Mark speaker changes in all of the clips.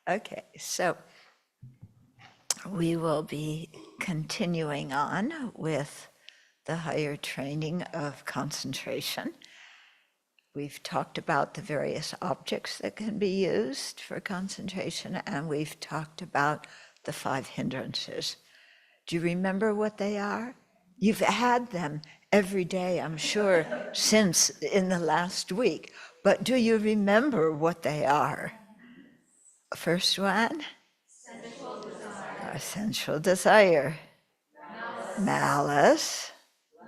Speaker 1: Okay, so we will be continuing on with the higher training of concentration. We've talked about the various objects that can be used for concentration, and we've talked about the 5 hindrances. Do you remember what they are? You've had them every day, I'm sure, since in the last week, but do you remember what they are? First one? Sensual desire. Sensual desire. Malice.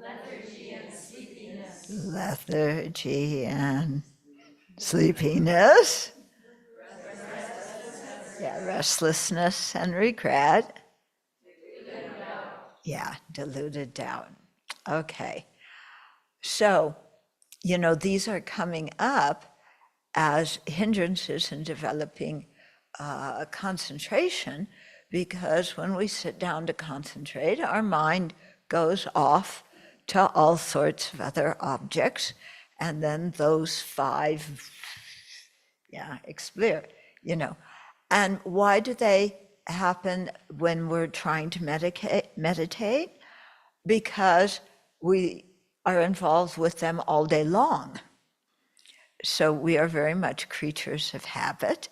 Speaker 1: Lethargy and sleepiness. Lethargy and sleepiness. Yeah, restlessness and regret. Deluded doubt. Yeah, deluded doubt. Okay. So, these are coming up as hindrances in developing concentration, because when we sit down to concentrate, our mind goes off to all sorts of other objects, and then those 5, explode, And why do they happen when we're trying to meditate? Because we are involved with them all day long. So we are very much creatures of habit,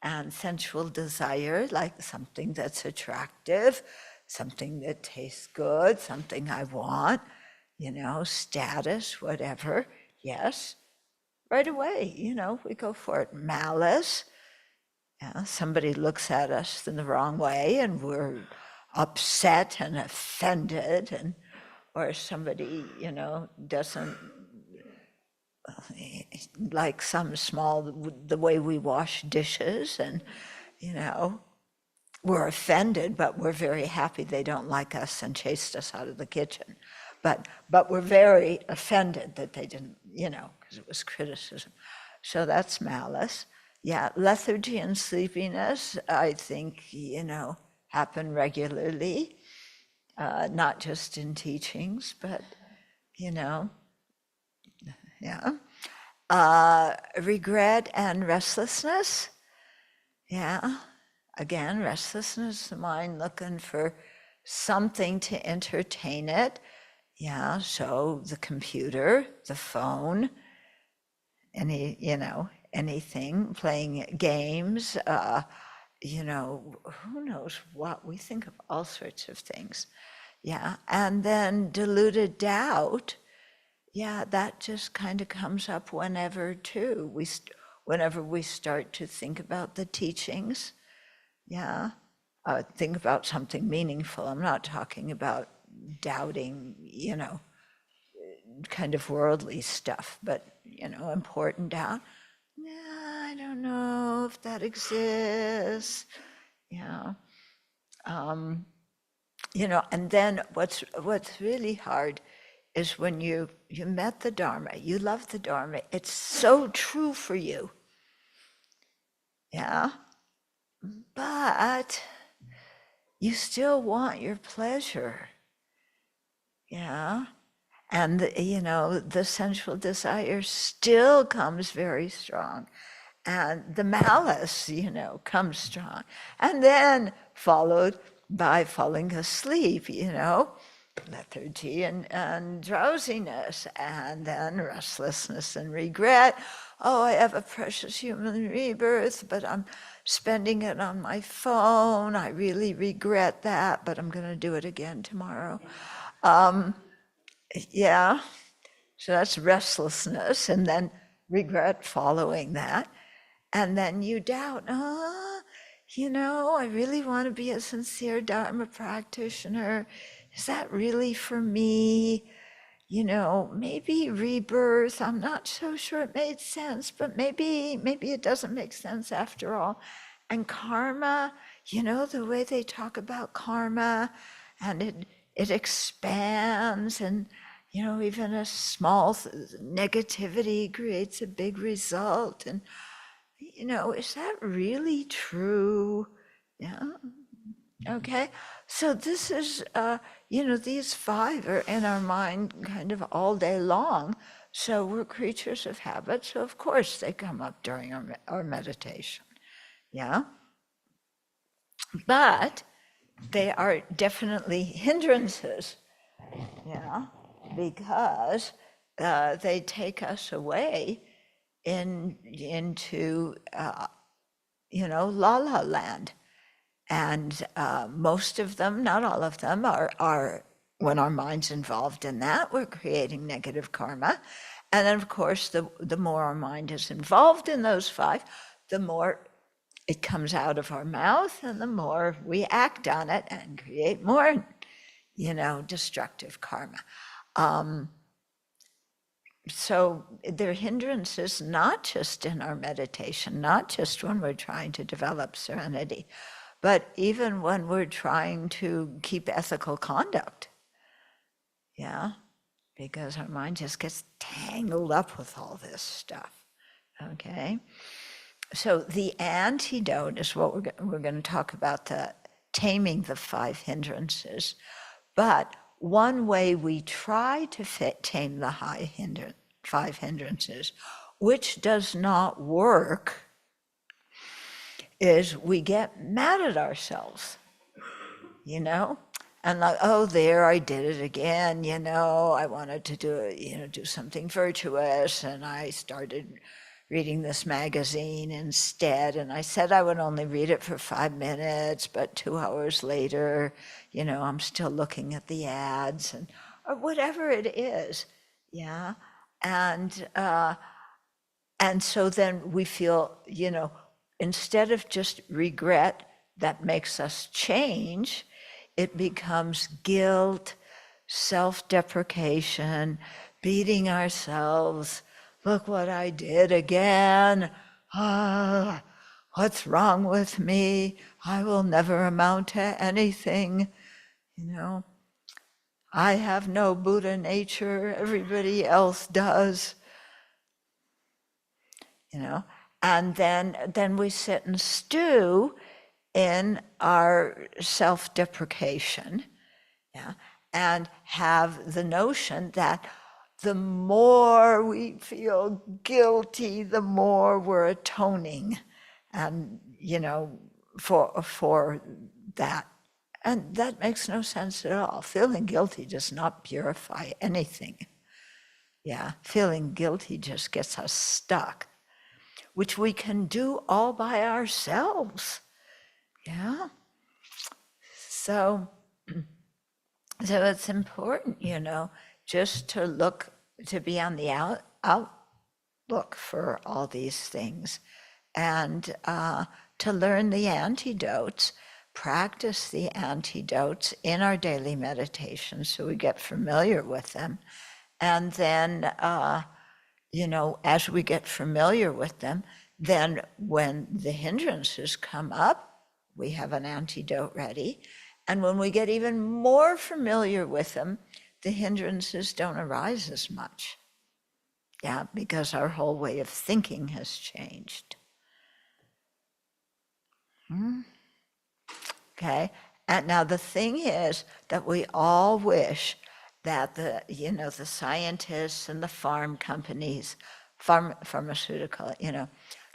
Speaker 1: and sensual desire, like something that's attractive, something that tastes good, something I want, status, whatever, yes, right away, we go for it. Malice, somebody looks at us in the wrong way and we're upset and offended, or somebody, doesn't like the way we wash dishes, and we're offended, but we're very happy they don't like us and chased us out of the kitchen. But we're very offended that they didn't, because it was criticism. So that's malice. Yeah, lethargy and sleepiness, I think, happen regularly, not just in teachings, but, regret and restlessness. Again, restlessness, the mind looking for something to entertain it. So the computer, the phone, anything, playing games, who knows what, we think of all sorts of things. And then deluded doubt, that just kind of comes up whenever too. Whenever we start to think about the teachings, think about something meaningful. I'm not talking about doubting, kind of worldly stuff, but, important doubt. I don't know if that exists. And then what's really hard is when you met the Dharma, you love the Dharma, it's so true for you. But you still want your pleasure. And the sensual desire still comes very strong. And the malice, comes strong. And then followed by falling asleep, lethargy and drowsiness, and then restlessness and regret. Oh, I have a precious human rebirth, but I'm spending it on my phone. I really regret that, but I'm going to do it again tomorrow. So that's restlessness, and then regret following that. And then you doubt, I really want to be a sincere Dharma practitioner. Is that really for me? Maybe rebirth, I'm not so sure it made sense, but maybe it doesn't make sense after all. And karma, the way they talk about karma, and it expands, and even a small negativity creates a big result. And is that really true? Okay, so this is these 5 are in our mind kind of all day long. So we're creatures of habit, so of course they come up during our meditation. Yeah. But they are definitely hindrances, yeah, because they take us away into la la land. And most of them, not all of them, are when our mind's involved in that, we're creating negative karma. And then, of course, the more our mind is involved in those 5, the more it comes out of our mouth, and the more we act on it and create more, destructive karma. So they're hindrances not just in our meditation, not just when we're trying to develop serenity, but even when we're trying to keep ethical conduct. Yeah, because our mind just gets tangled up with all this stuff. Okay, so the antidote is what we're going to talk about, the taming the 5 hindrances. But one way we try to tame the 5 hindrances, which does not work, is we get mad at ourselves, and like, oh, there, I did it again, I wanted to do something virtuous, and I started reading this magazine instead, and I said I would only read it for 5 minutes, but 2 hours later, I'm still looking at the ads, or whatever it is, yeah, and so then we feel, instead of just regret that makes us change, it becomes guilt, self-deprecation, beating ourselves. Look what I did again. What's wrong with me? I will never amount to anything. I have no Buddha nature. Everybody else does. And then we sit and stew in our self-deprecation, yeah, and have the notion that the more we feel guilty, the more we're atoning, and for that. And that makes no sense at all. Feeling guilty does not purify anything. Yeah, feeling guilty just gets us stuck, which we can do all by ourselves. Yeah. So it's important, just to be on the outlook for all these things, and to learn the antidotes, practice the antidotes in our daily meditation so we get familiar with them. And then, as we get familiar with them, then when the hindrances come up, we have an antidote ready. And when we get even more familiar with them, the hindrances don't arise as much. Yeah, because our whole way of thinking has changed. Okay, and now the thing is that we all wish that the scientists and the pharmaceutical,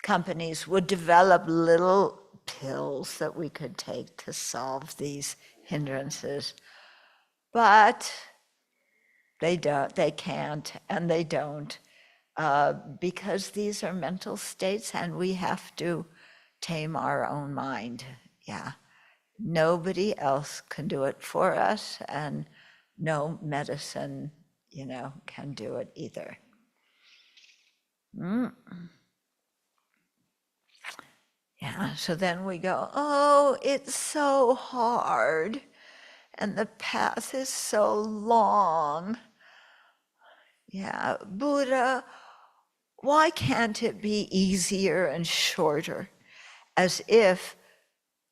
Speaker 1: companies would develop little pills that we could take to solve these hindrances, but they can't, and they don't, because these are mental states, and we have to tame our own mind. Yeah, nobody else can do it for us, and no medicine, can do it either. Yeah, so then we go, oh, it's so hard, and the path is so long. Yeah, Buddha, why can't it be easier and shorter? As if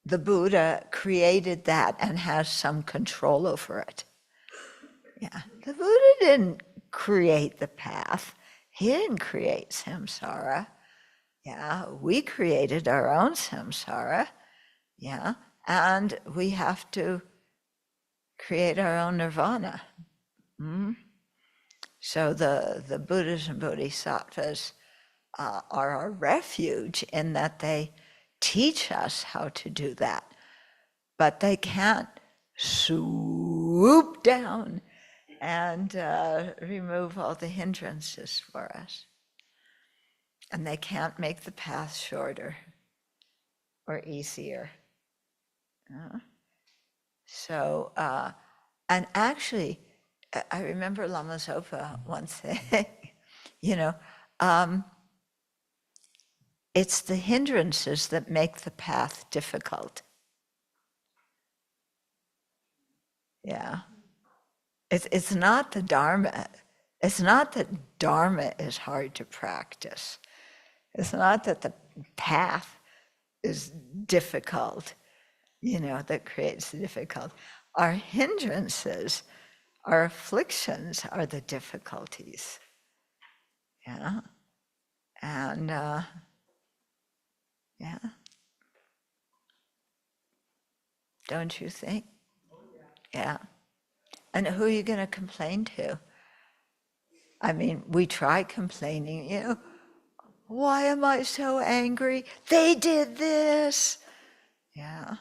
Speaker 1: the Buddha created that and has some control over it. Yeah, the Buddha didn't create the path. He didn't create samsara. Yeah, we created our own samsara. Yeah, and we have to create our own nirvana. So the Buddhas and Bodhisattvas are our refuge in that they teach us how to do that, but they can't swoop down and remove all the hindrances for us. And they can't make the path shorter or easier. So, and actually, I remember Lama Zopa once saying, it's the hindrances that make the path difficult. Yeah. It's not the Dharma. It's not that Dharma is hard to practice. It's not that the path is difficult, that creates the difficult. Our hindrances, our afflictions are the difficulties. Yeah. And yeah. Don't you think? Yeah. And who are you going to complain to? I mean, we try complaining, why am I so angry? They did this. Yeah.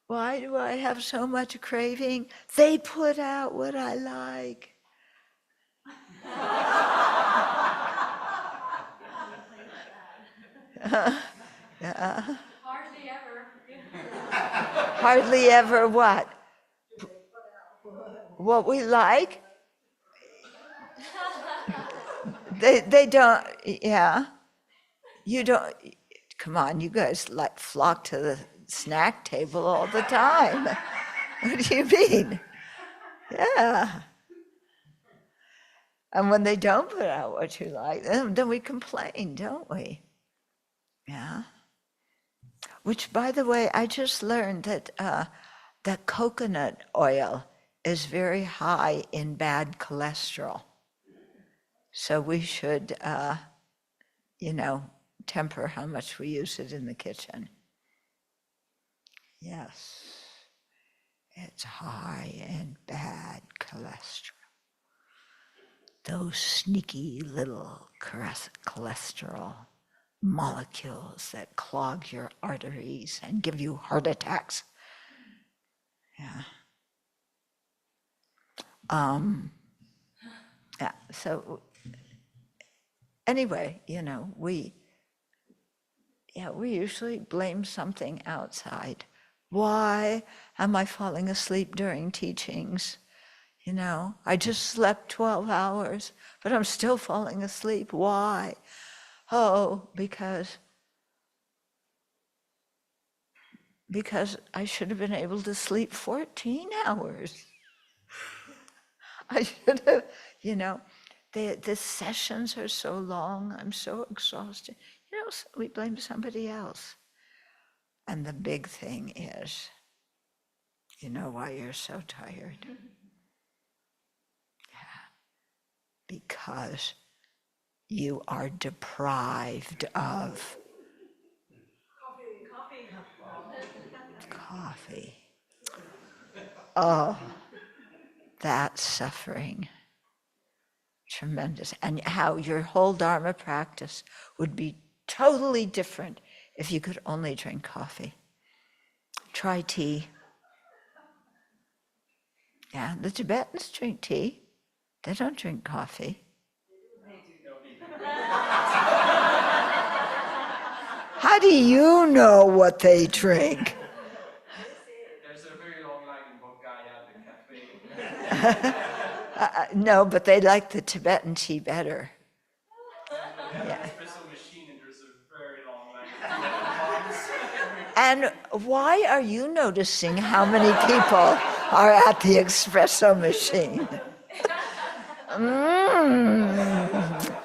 Speaker 1: Why do I have so much craving? They put out what I like. Yeah.
Speaker 2: Hardly ever.
Speaker 1: Hardly ever what? What we like? They don't, yeah. You don't, come on, you guys flock to the snack table all the time. What do you mean? Yeah. And when they don't put out what you like, then we complain, don't we? Yeah. Which, by the way, I just learned that coconut oil is very high in bad cholesterol. So we should, temper how much we use it in the kitchen. Yes, it's high in bad cholesterol. Those sneaky little cholesterol molecules that clog your arteries and give you heart attacks. Yeah. Yeah. So anyway, we usually blame something outside. Why am I falling asleep during teachings? I just slept 12 hours, but I'm still falling asleep. Why? Oh, because I should have been able to sleep 14 hours. I should have, the sessions are so long, I'm so exhausted. So we blame somebody else. And the big thing is, why you're so tired? Yeah. Because you are deprived of coffee. Oh, that suffering. Tremendous. And how your whole Dharma practice would be totally different if you could only drink coffee. Try tea. Yeah, the Tibetans drink tea. They don't drink coffee. How do you know what they drink?
Speaker 3: There's a very long line in Bodh Gaya, the cafe.
Speaker 1: No, but they like the Tibetan tea better.
Speaker 3: Yeah. Espresso machine, and there's a very long line.
Speaker 1: And why are you noticing how many people are at the espresso machine?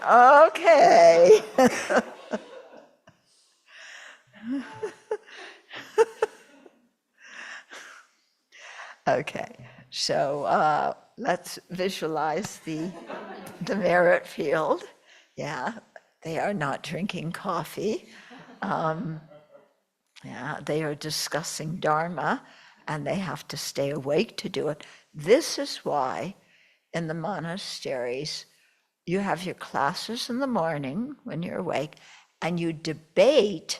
Speaker 1: Okay. Okay, so let's visualize the merit field. Yeah, they are not drinking coffee. Yeah, they are discussing Dharma, and they have to stay awake to do it. This is why in the monasteries you have your classes in the morning when you're awake, and you debate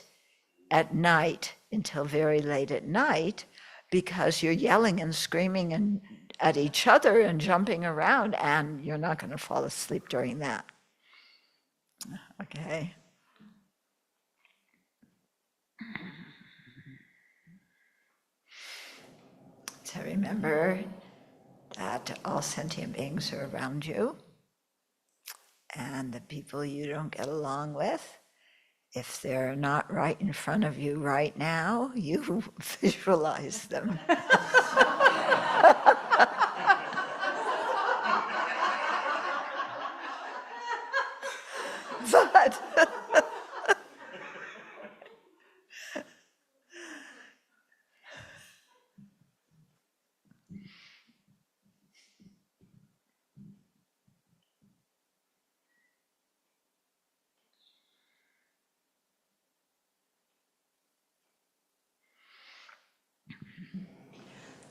Speaker 1: at night until very late at night because you're yelling and screaming and at each other and jumping around, and you're not going to fall asleep during that. Okay. So remember that all sentient beings are around you, and the people you don't get along with, if they're not right in front of you right now, you visualize them. But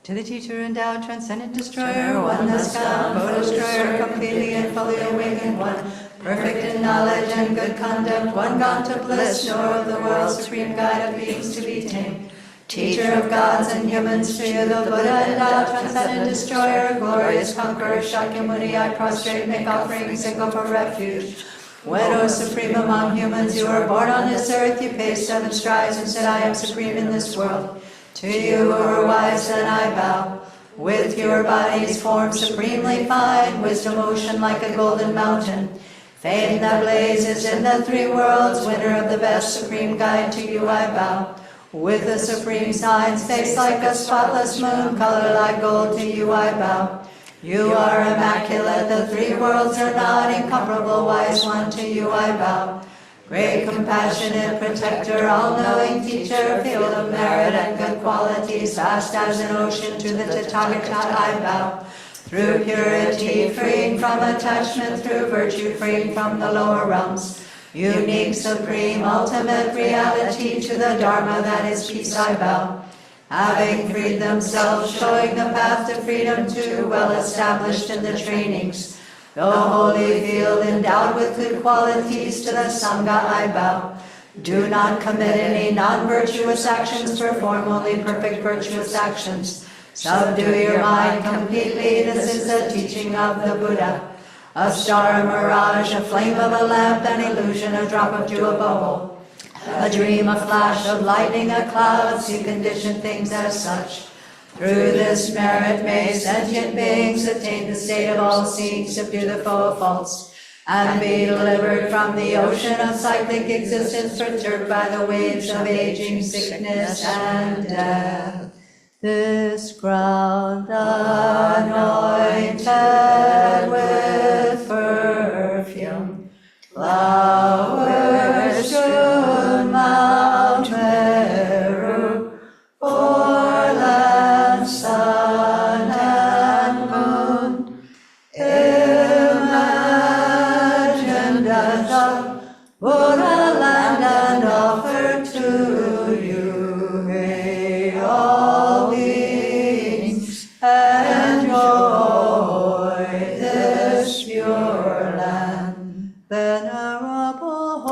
Speaker 2: to the teacher endowed, transcendent destroyer, oneness found, co-destroyer, completely and fully awakened one, perfect in knowledge and good conduct, one gone to bliss, nor of the world, supreme guide of beings to be tamed. Teacher of gods and humans, to you the Buddha endowed, transcendent destroyer, glorious conqueror, Shakyamuni, I prostrate, make offerings and go for refuge. When, O supreme among humans, you were born on this earth, you paced 7 strides and said, I am supreme in this world. To you who are wise, then I bow. With your body's form supremely fine, wisdom ocean like a golden mountain, fame that blazes in the 3 worlds, winner of the best supreme guide, to you I bow. With the supreme signs, face like a spotless moon, color like gold, to you I bow. You are immaculate, the 3 worlds are not, incomparable wise one, to you I bow. Great compassionate protector, all-knowing teacher, field of merit and good qualities, vast as an ocean, to the Tathagata I bow. Through purity, freeing from attachment, through virtue, freeing from the lower realms. Unique, supreme, ultimate reality, to the Dharma that is peace I bow. Having freed themselves, showing the path to freedom too, well established in the trainings. The holy field endowed with good qualities, to the Sangha I bow. Do not commit any non-virtuous actions, perform only perfect virtuous actions. Subdue your mind completely, this is the teaching of the Buddha. A star, a mirage, a flame of a lamp, an illusion, a drop of dew, a bubble. A dream, a flash of lightning, a cloud, see conditioned things as such. Through this merit may sentient beings attain the state of all-seeing, subdue the foe of faults, and be delivered from the ocean of cyclic existence, perturbed by the waves of aging, sickness, and death. This ground anointed with perfume, flowers strewn Mount Meru, foreland, sun and moon, imagined as a Buddha land and offered to you. May all beings enjoy this pure land. Venerable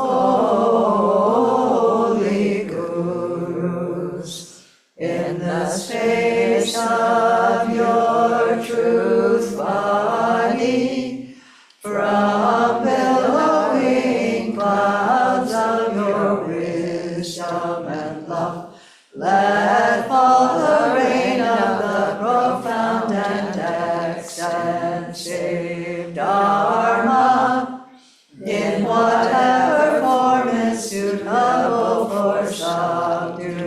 Speaker 2: holy gurus, in the space of your truth body, from billowing clouds of your wisdom and love, let fall the rain of the profound and extensive Dharma, in whatever form is suitable for subduing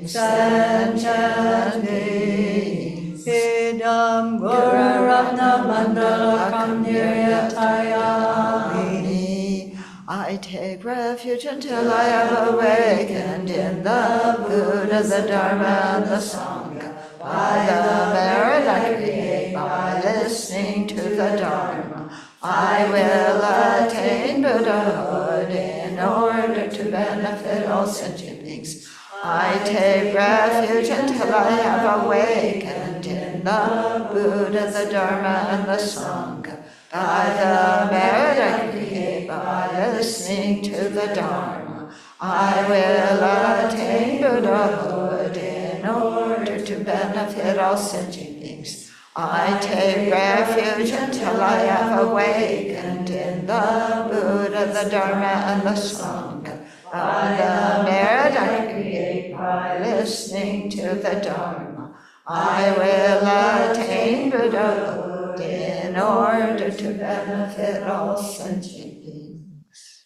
Speaker 2: sentient beings. Idam Guru Ratna Mandala Kamniyatayami. I take refuge until I have awakened in the Buddha, the Dharma, and the Sangha. By the merit I create by listening to the Dharma, I will attain Buddhahood in order to benefit all sentient beings. I take refuge until I have awakened in the Buddha, the Dharma, and the Sangha. By the merit I create by
Speaker 1: by listening to the Dharma. I will attain Buddhahood in order to benefit all sentient beings. I take refuge until I have awakened in the Buddha, the Dharma, and the Sangha. By the merit I create by listening to the Dharma, I will attain Buddhahood in order to benefit all sentient beings.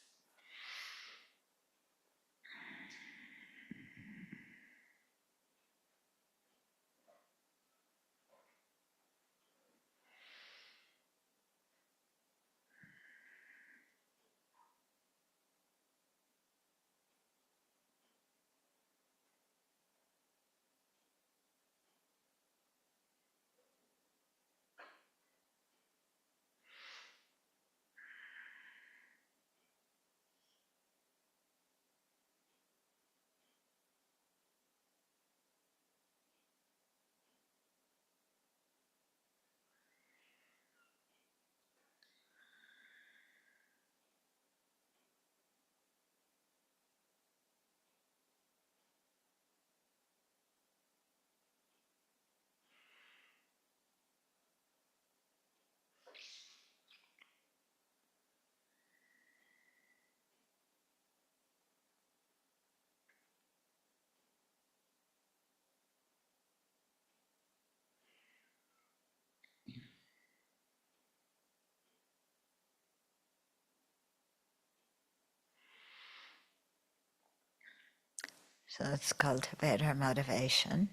Speaker 1: So let's cultivate our motivation.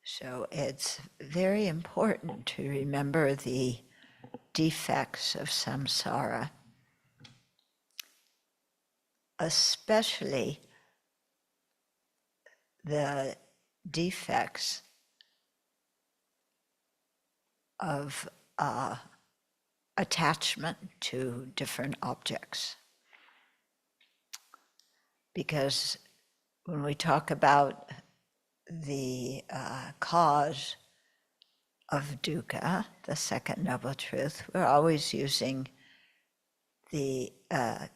Speaker 1: So it's very important to remember the defects of samsara, especially the defects of attachment to different objects. Because when we talk about the cause of dukkha, the second noble truth, we're always using the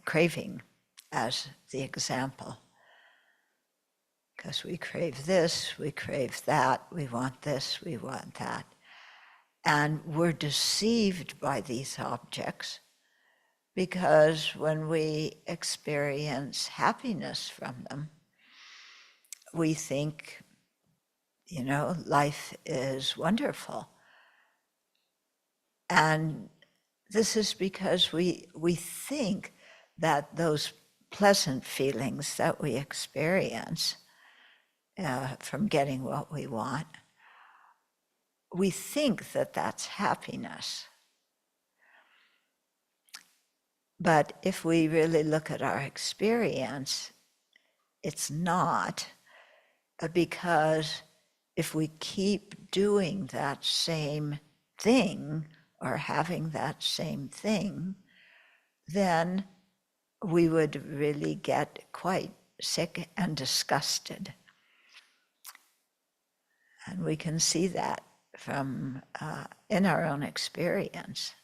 Speaker 1: craving as the example. Because we crave this, we crave that, we want this, we want that. And we're deceived by these objects because when we experience happiness from them, we think, life is wonderful. And this is because we think that those pleasant feelings that we experience from getting what we want, we think that that's happiness. But if we really look at our experience, it's not, because if we keep doing that same thing or having that same thing, then we would really get quite sick and disgusted. And we can see that from in our own experience.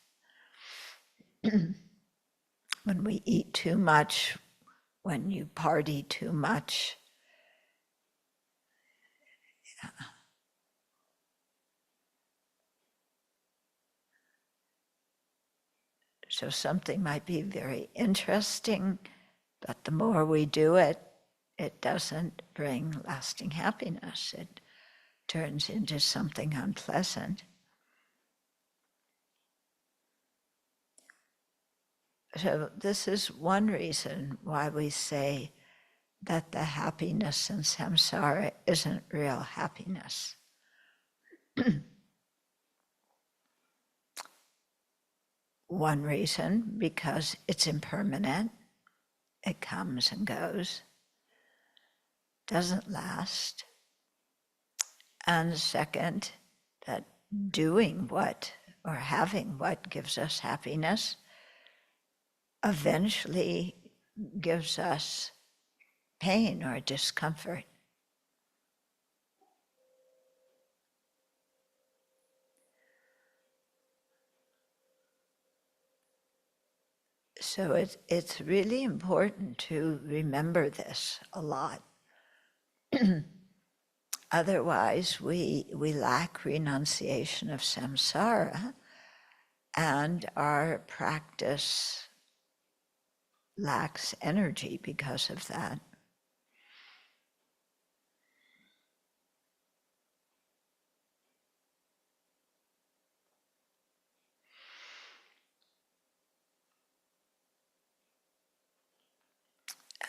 Speaker 1: When we eat too much, when you party too much, so something might be very interesting, but the more we do it, it doesn't bring lasting happiness. It turns into something unpleasant. So this is one reason why we say that the happiness in samsara isn't real happiness. One reason, because it's impermanent, it comes and goes, doesn't last. And second, that doing what or having what gives us happiness eventually gives us pain or discomfort. So it's really important to remember this a lot. Otherwise, we lack renunciation of samsara, and our practice lacks energy because of that.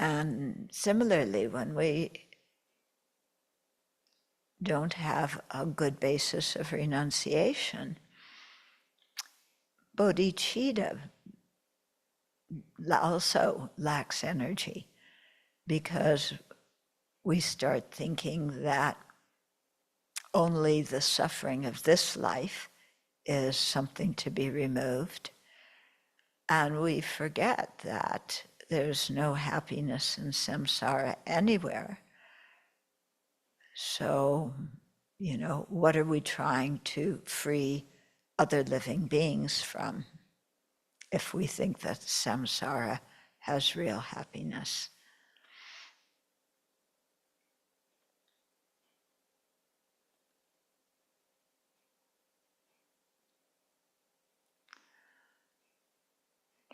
Speaker 1: And similarly, when we don't have a good basis of renunciation, bodhicitta also lacks energy, because we start thinking that only the suffering of this life is something to be removed, and we forget that there's no happiness in samsara anywhere. So, what are we trying to free other living beings from if we think that samsara has real happiness?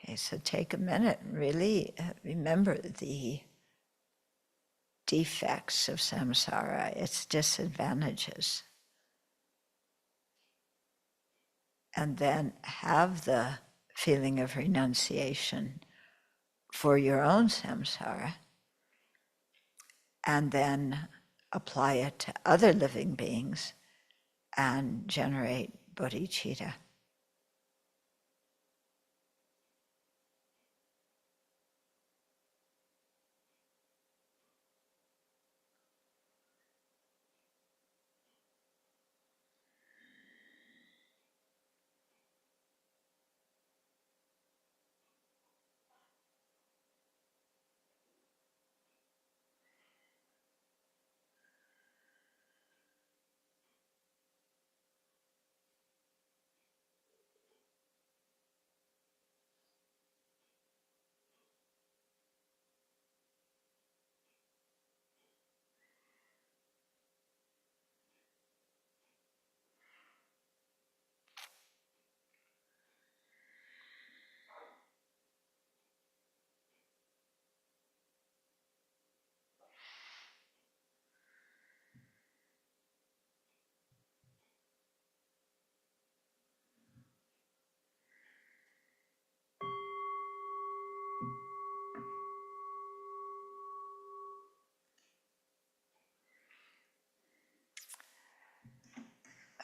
Speaker 1: Okay, so take a minute and really remember the defects of samsara, its disadvantages. And then have the feeling of renunciation for your own samsara, and then apply it to other living beings and generate bodhicitta.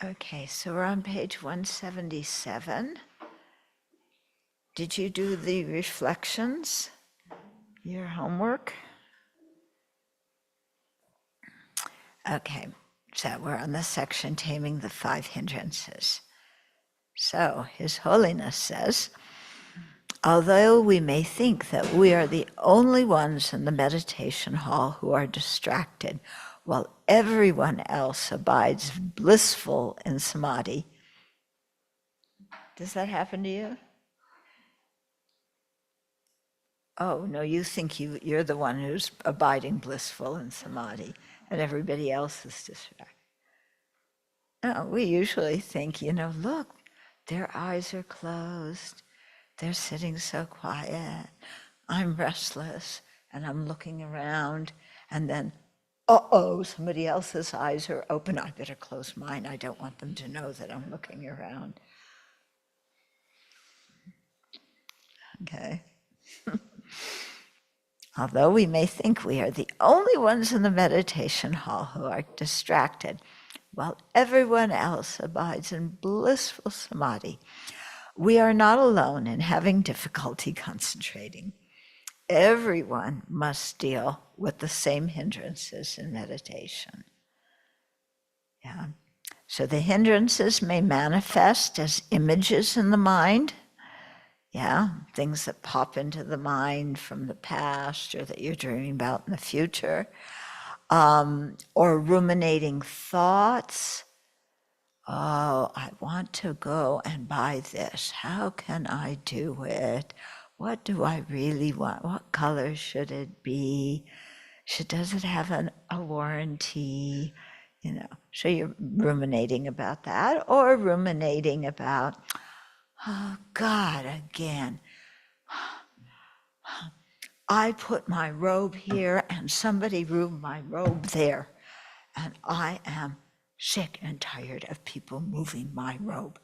Speaker 1: Okay, so we're on page 177. Did you do the reflections, your homework? Okay, so we're on the section Taming the 5 Hindrances. So His Holiness says, although we may think that we are the only ones in the meditation hall who are distracted, while everyone else abides blissful in samadhi. Does that happen to you? Oh, no, you think you're the one who's abiding blissful in samadhi, and everybody else is distracted. No, we usually think, look, their eyes are closed, they're sitting so quiet, I'm restless, and I'm looking around, and then, somebody else's eyes are open, I better close mine, I don't want them to know that I'm looking around. Okay. Although we may think we are the only ones in the meditation hall who are distracted, while everyone else abides in blissful samadhi, we are not alone in having difficulty concentrating. Everyone must deal with the same hindrances in meditation. Yeah. So the hindrances may manifest as images in the mind. Yeah, things that pop into the mind from the past or that you're dreaming about in the future, or ruminating thoughts. Oh, I want to go and buy this. How can I do it? what do I really want? What color should it be? Does it have a warranty? So you're ruminating about that, or ruminating about, oh God, again. I put my robe here and somebody moved my robe there, and I am sick and tired of people moving my robe.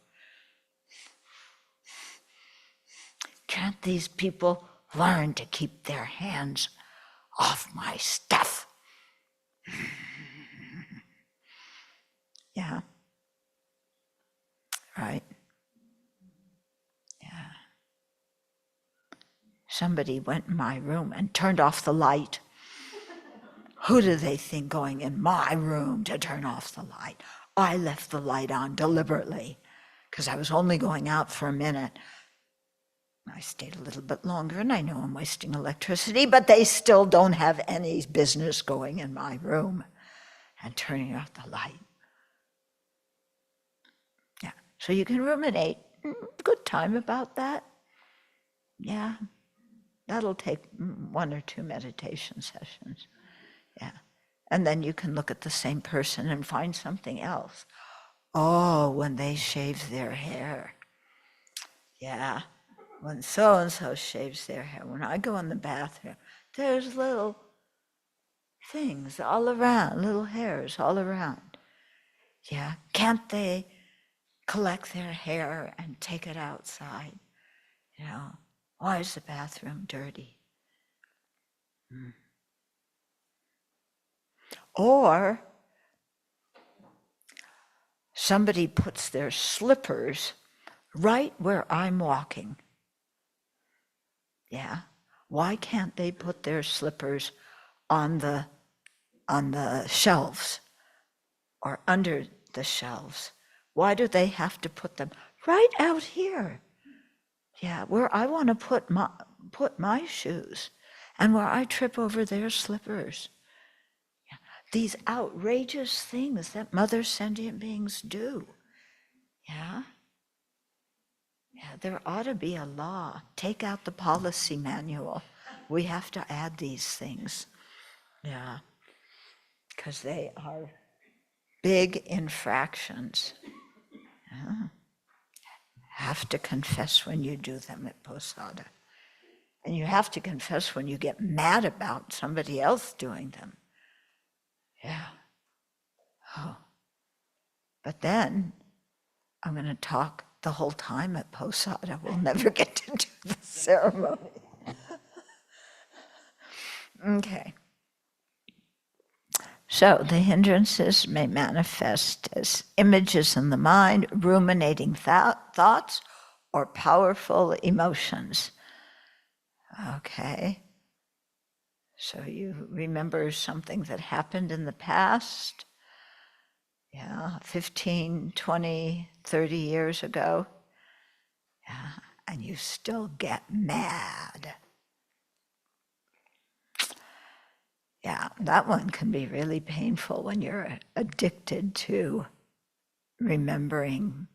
Speaker 1: Can't these people learn to keep their hands off my stuff? Yeah. Right. Yeah. Somebody went in my room and turned off the light. Who do they think going in my room to turn off the light? I left the light on deliberately because I was only going out for a minute. I stayed a little bit longer, and I know I'm wasting electricity, but they still don't have any business going in my room and turning off the light. Yeah, so you can ruminate. Good time about that. Yeah, that'll take 1 or 2 meditation sessions. Yeah, and then you can look at the same person and find something else. Oh, when they shave their hair. Yeah. When so-and-so shaves their hair, when I go in the bathroom, there's little things all around, little hairs all around. Yeah, can't they collect their hair and take it outside? Why is the bathroom dirty? Or somebody puts their slippers right where I'm walking. Yeah, why can't they put their slippers on the shelves or under the shelves? Why do they have to put them right out here? Yeah, where I want to put my shoes and where I trip over their slippers. Yeah. These outrageous things that mother sentient beings do. Yeah. Yeah, there ought to be a law. Take out the policy manual. We have to add these things. Yeah. Because they are big infractions. Yeah. Have to confess when you do them at Posada. And you have to confess when you get mad about somebody else doing them. Yeah. Oh. But then I'm going to talk the whole time at Posada. We'll never get to do the ceremony. Okay. So the hindrances may manifest as images in the mind, ruminating thoughts, or powerful emotions. Okay. So you remember something that happened in the past, 15, 20, 30 years ago, and you still get mad. Yeah, that one can be really painful when you're addicted to remembering,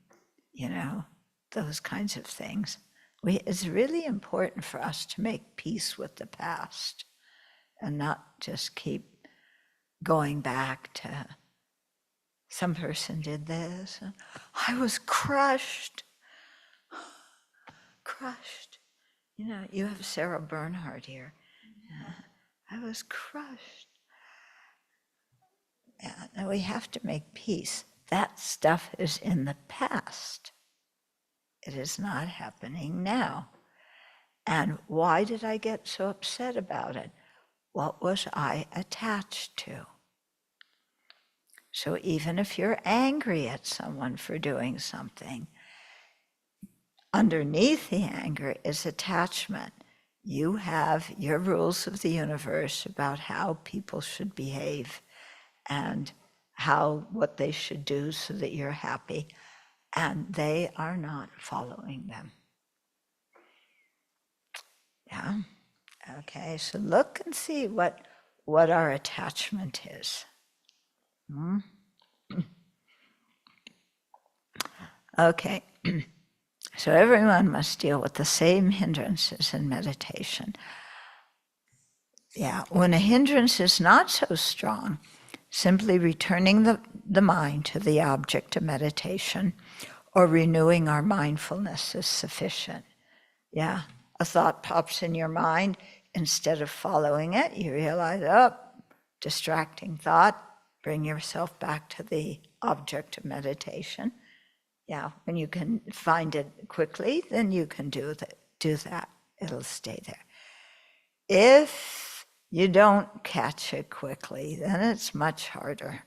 Speaker 1: those kinds of things. It's really important for us to make peace with the past and not just keep going back to some person did this. I was crushed. Crushed. You have Sarah Bernhardt here. I was crushed. And we have to make peace. That stuff is in the past. It is not happening now. And why did I get so upset about it? What was I attached to? So even if you're angry at someone for doing something, underneath the anger is attachment. You have your rules of the universe about how people should behave and what they should do so that you're happy, and they are not following them. Yeah. Okay, so look and see what our attachment is. Okay. So everyone must deal with the same hindrances in meditation. Yeah, when a hindrance is not so strong, simply returning the mind to the object of meditation or renewing our mindfulness is sufficient. Yeah, a thought pops in your mind. Instead of following it, you realize, oh, distracting thought, bring yourself back to the object of meditation. Yeah, when you can find it quickly, then you can do that. It'll stay there. If you don't catch it quickly, then it's much harder.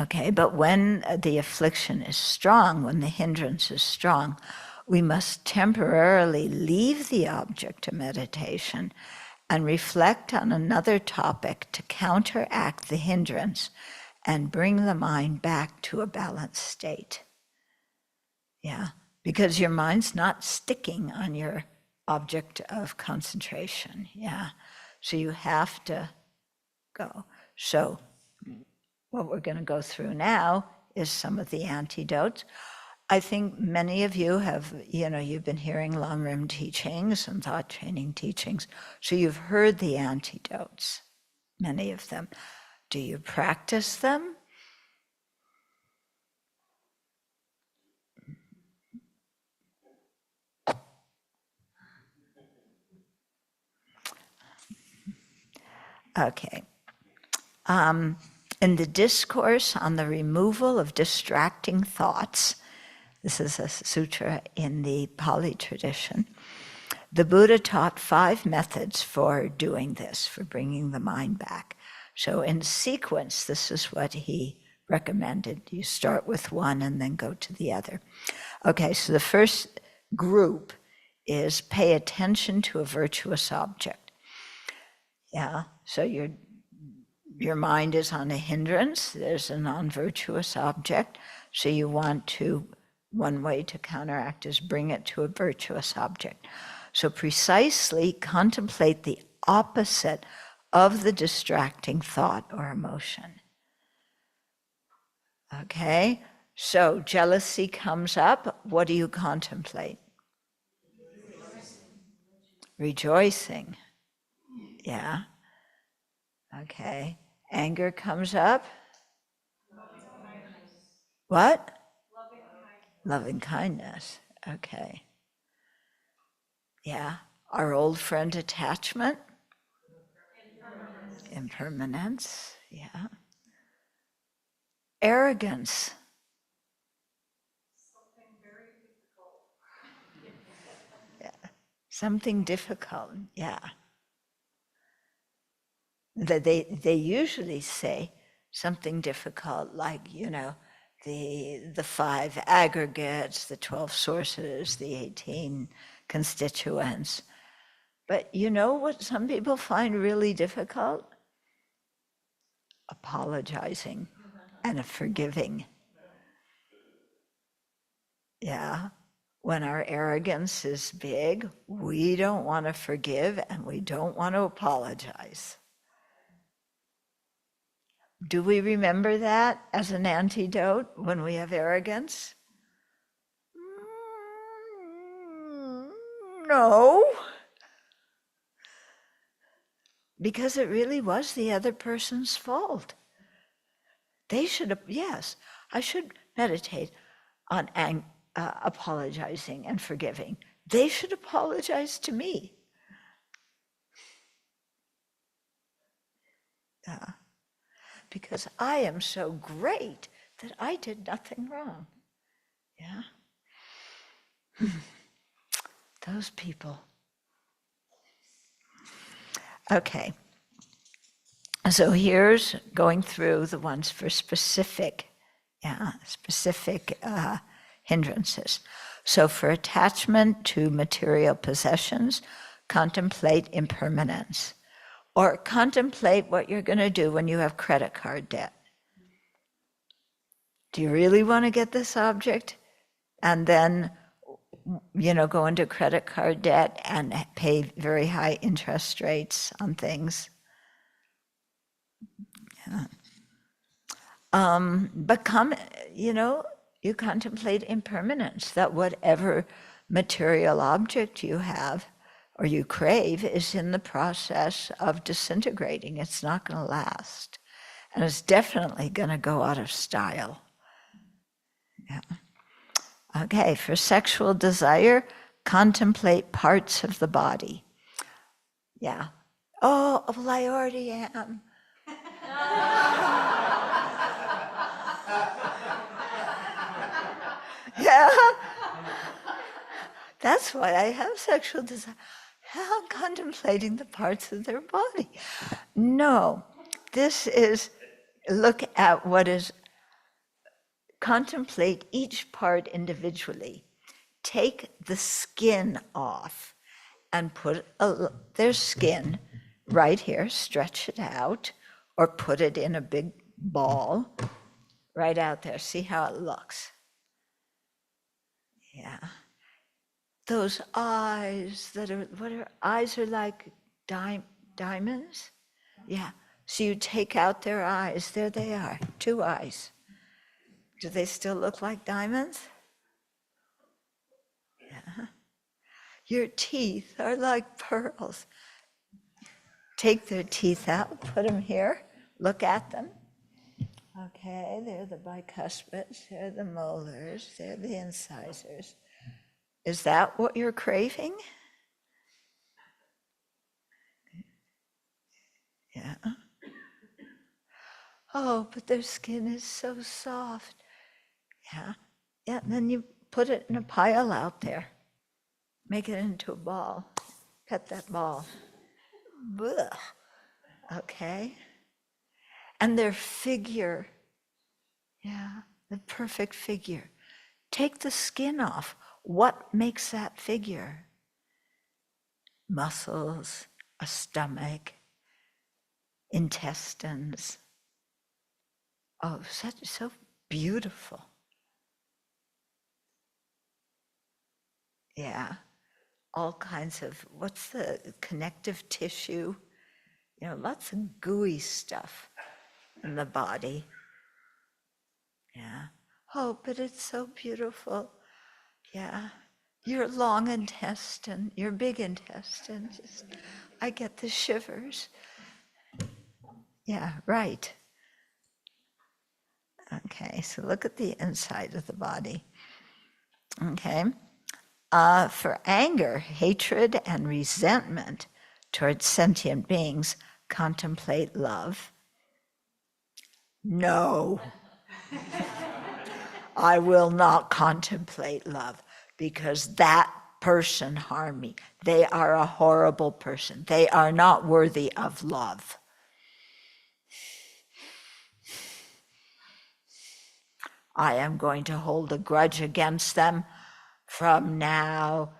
Speaker 1: Okay, but when the affliction is strong, when the hindrance is strong, we must temporarily leave the object of meditation and reflect on another topic to counteract the hindrance and bring the mind back to a balanced state. Yeah, because your mind's not sticking on your object of concentration. Yeah, so you have to go. So what we're going to go through now is some of the antidotes. I think many of you have, you've been hearing long rim teachings and thought training teachings, so you've heard the antidotes, many of them. Do you practice them? Okay. In the discourse on the removal of distracting thoughts, this is a sutra in the Pali tradition, the Buddha taught 5 methods for doing this, for bringing the mind back. So in sequence, this is what he recommended. You start with one and then go to the other. Okay, so the first group is pay attention to a virtuous object. Yeah, so your mind is on a hindrance, there's a non-virtuous object, so you want to, one way to counteract is bring it to a virtuous object. So precisely contemplate the opposite of the distracting thought or emotion. Okay, so jealousy comes up, what do you contemplate? Rejoicing. Yeah. Okay. Anger comes up. What? Loving kindness. Okay. Yeah. Our old friend attachment. Impermanence. Yeah. Arrogance.
Speaker 4: Something very difficult.
Speaker 1: Yeah. Something difficult. Yeah. They usually say something difficult, like, the 5 aggregates, the 12 sources, the 18 constituents. But you know what some people find really difficult? Apologizing and forgiving. Yeah. When our arrogance is big, we don't want to forgive and we don't want to apologize. Do we remember that as an antidote when we have arrogance? No. Because it really was the other person's fault. They should have, yes, I should meditate on apologizing and forgiving. They should apologize to me. Because I am so great that I did nothing wrong. Yeah? Those people. Okay. So here's going through the ones for specific hindrances. So for attachment to material possessions, contemplate impermanence. Or contemplate what you're going to do when you have credit card debt. Do you really want to get this object? And then, go into credit card debt and pay very high interest rates on things. Yeah. But you contemplate impermanence, that whatever material object you have or you crave is in the process of disintegrating. It's not going to last. And it's definitely going to go out of style. Yeah. Okay, for sexual desire, contemplate parts of the body. Yeah. Oh, well, I already am. Yeah. That's why I have sexual desire. I'm contemplating the parts of their body. No, this is look at what is, contemplate each part individually. Take the skin off and put their skin right here, stretch it out, or put it in a big ball right out there. See how it looks. Yeah. Those eyes that are, eyes are like diamonds? Yeah. So you take out their eyes. There they are, 2 eyes. Do they still look like diamonds? Yeah. Your teeth are like pearls. Take their teeth out, put them here, look at them. Okay, they're the bicuspids, they're the molars, they're the incisors. Is that what you're craving? Yeah. Oh, but their skin is so soft. Yeah. Yeah, and then you put it in a pile out there. Make it into a ball. Pet that ball. Blech. Okay. And their figure. Yeah, the perfect figure. Take the skin off. What makes that figure? Muscles, a stomach, intestines. Oh, so beautiful. Yeah, all kinds of, what's the connective tissue? You know, lots of gooey stuff in the body. Yeah. Oh, but it's so beautiful. Yeah. Your long intestine, your big intestine, just, I get the shivers. Yeah, right. Okay, so look at the inside of the body. Okay. For anger, hatred, and resentment towards sentient beings, contemplate love. No. I will not contemplate love because that person harmed me. They are a horrible person. They are not worthy of love. I am going to hold a grudge against them from now,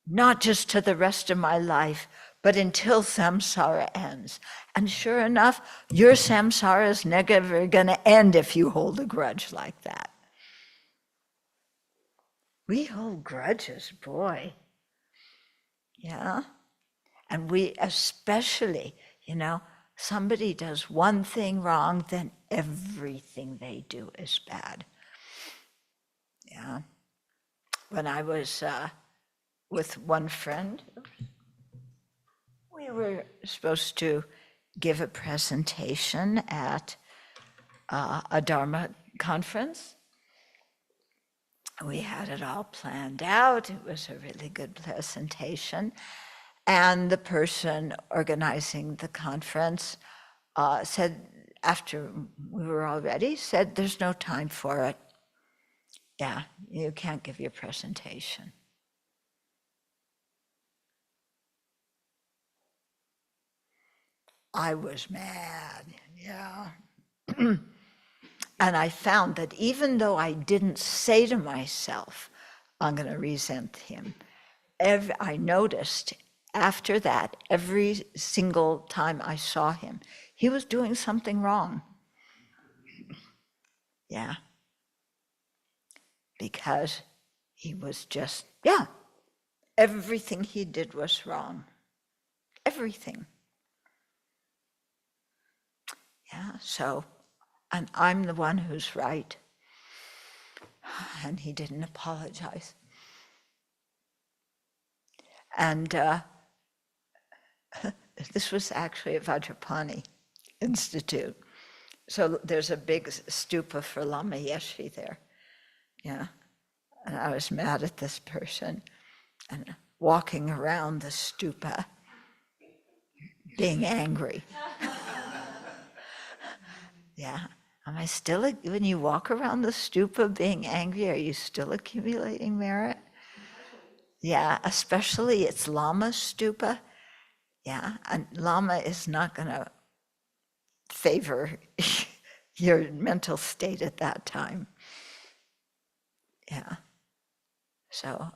Speaker 1: not just to the rest of my life, but until samsara ends. And sure enough, your samsara is never going to end if you hold a grudge like that. We hold grudges, boy. Yeah. And we especially, somebody does one thing wrong, then everything they do is bad. Yeah. When I was with one friend, we were supposed to give a presentation at a Dharma conference. We had it all planned out. It was a really good presentation. And the person organizing the conference said, after we were all ready, said, there's no time for it. Yeah, you can't give your presentation. I was mad, yeah. And I found that even though I didn't say to myself, I'm going to resent him, I noticed after that, every single time I saw him, he was doing something wrong. Yeah. Because he was just, everything he did was wrong. Everything. Yeah, so, and I'm the one who's right. And he didn't apologize. And this was actually at Vajrapani Institute. So there's a big stupa for Lama Yeshe there. Yeah. And I was mad at this person and walking around the stupa being angry. Yeah. Am I still, when you walk around the stupa being angry, are you still accumulating merit? Yeah, especially it's Lama stupa. Yeah, and Lama is not going to favor your mental state at that time. Yeah. So,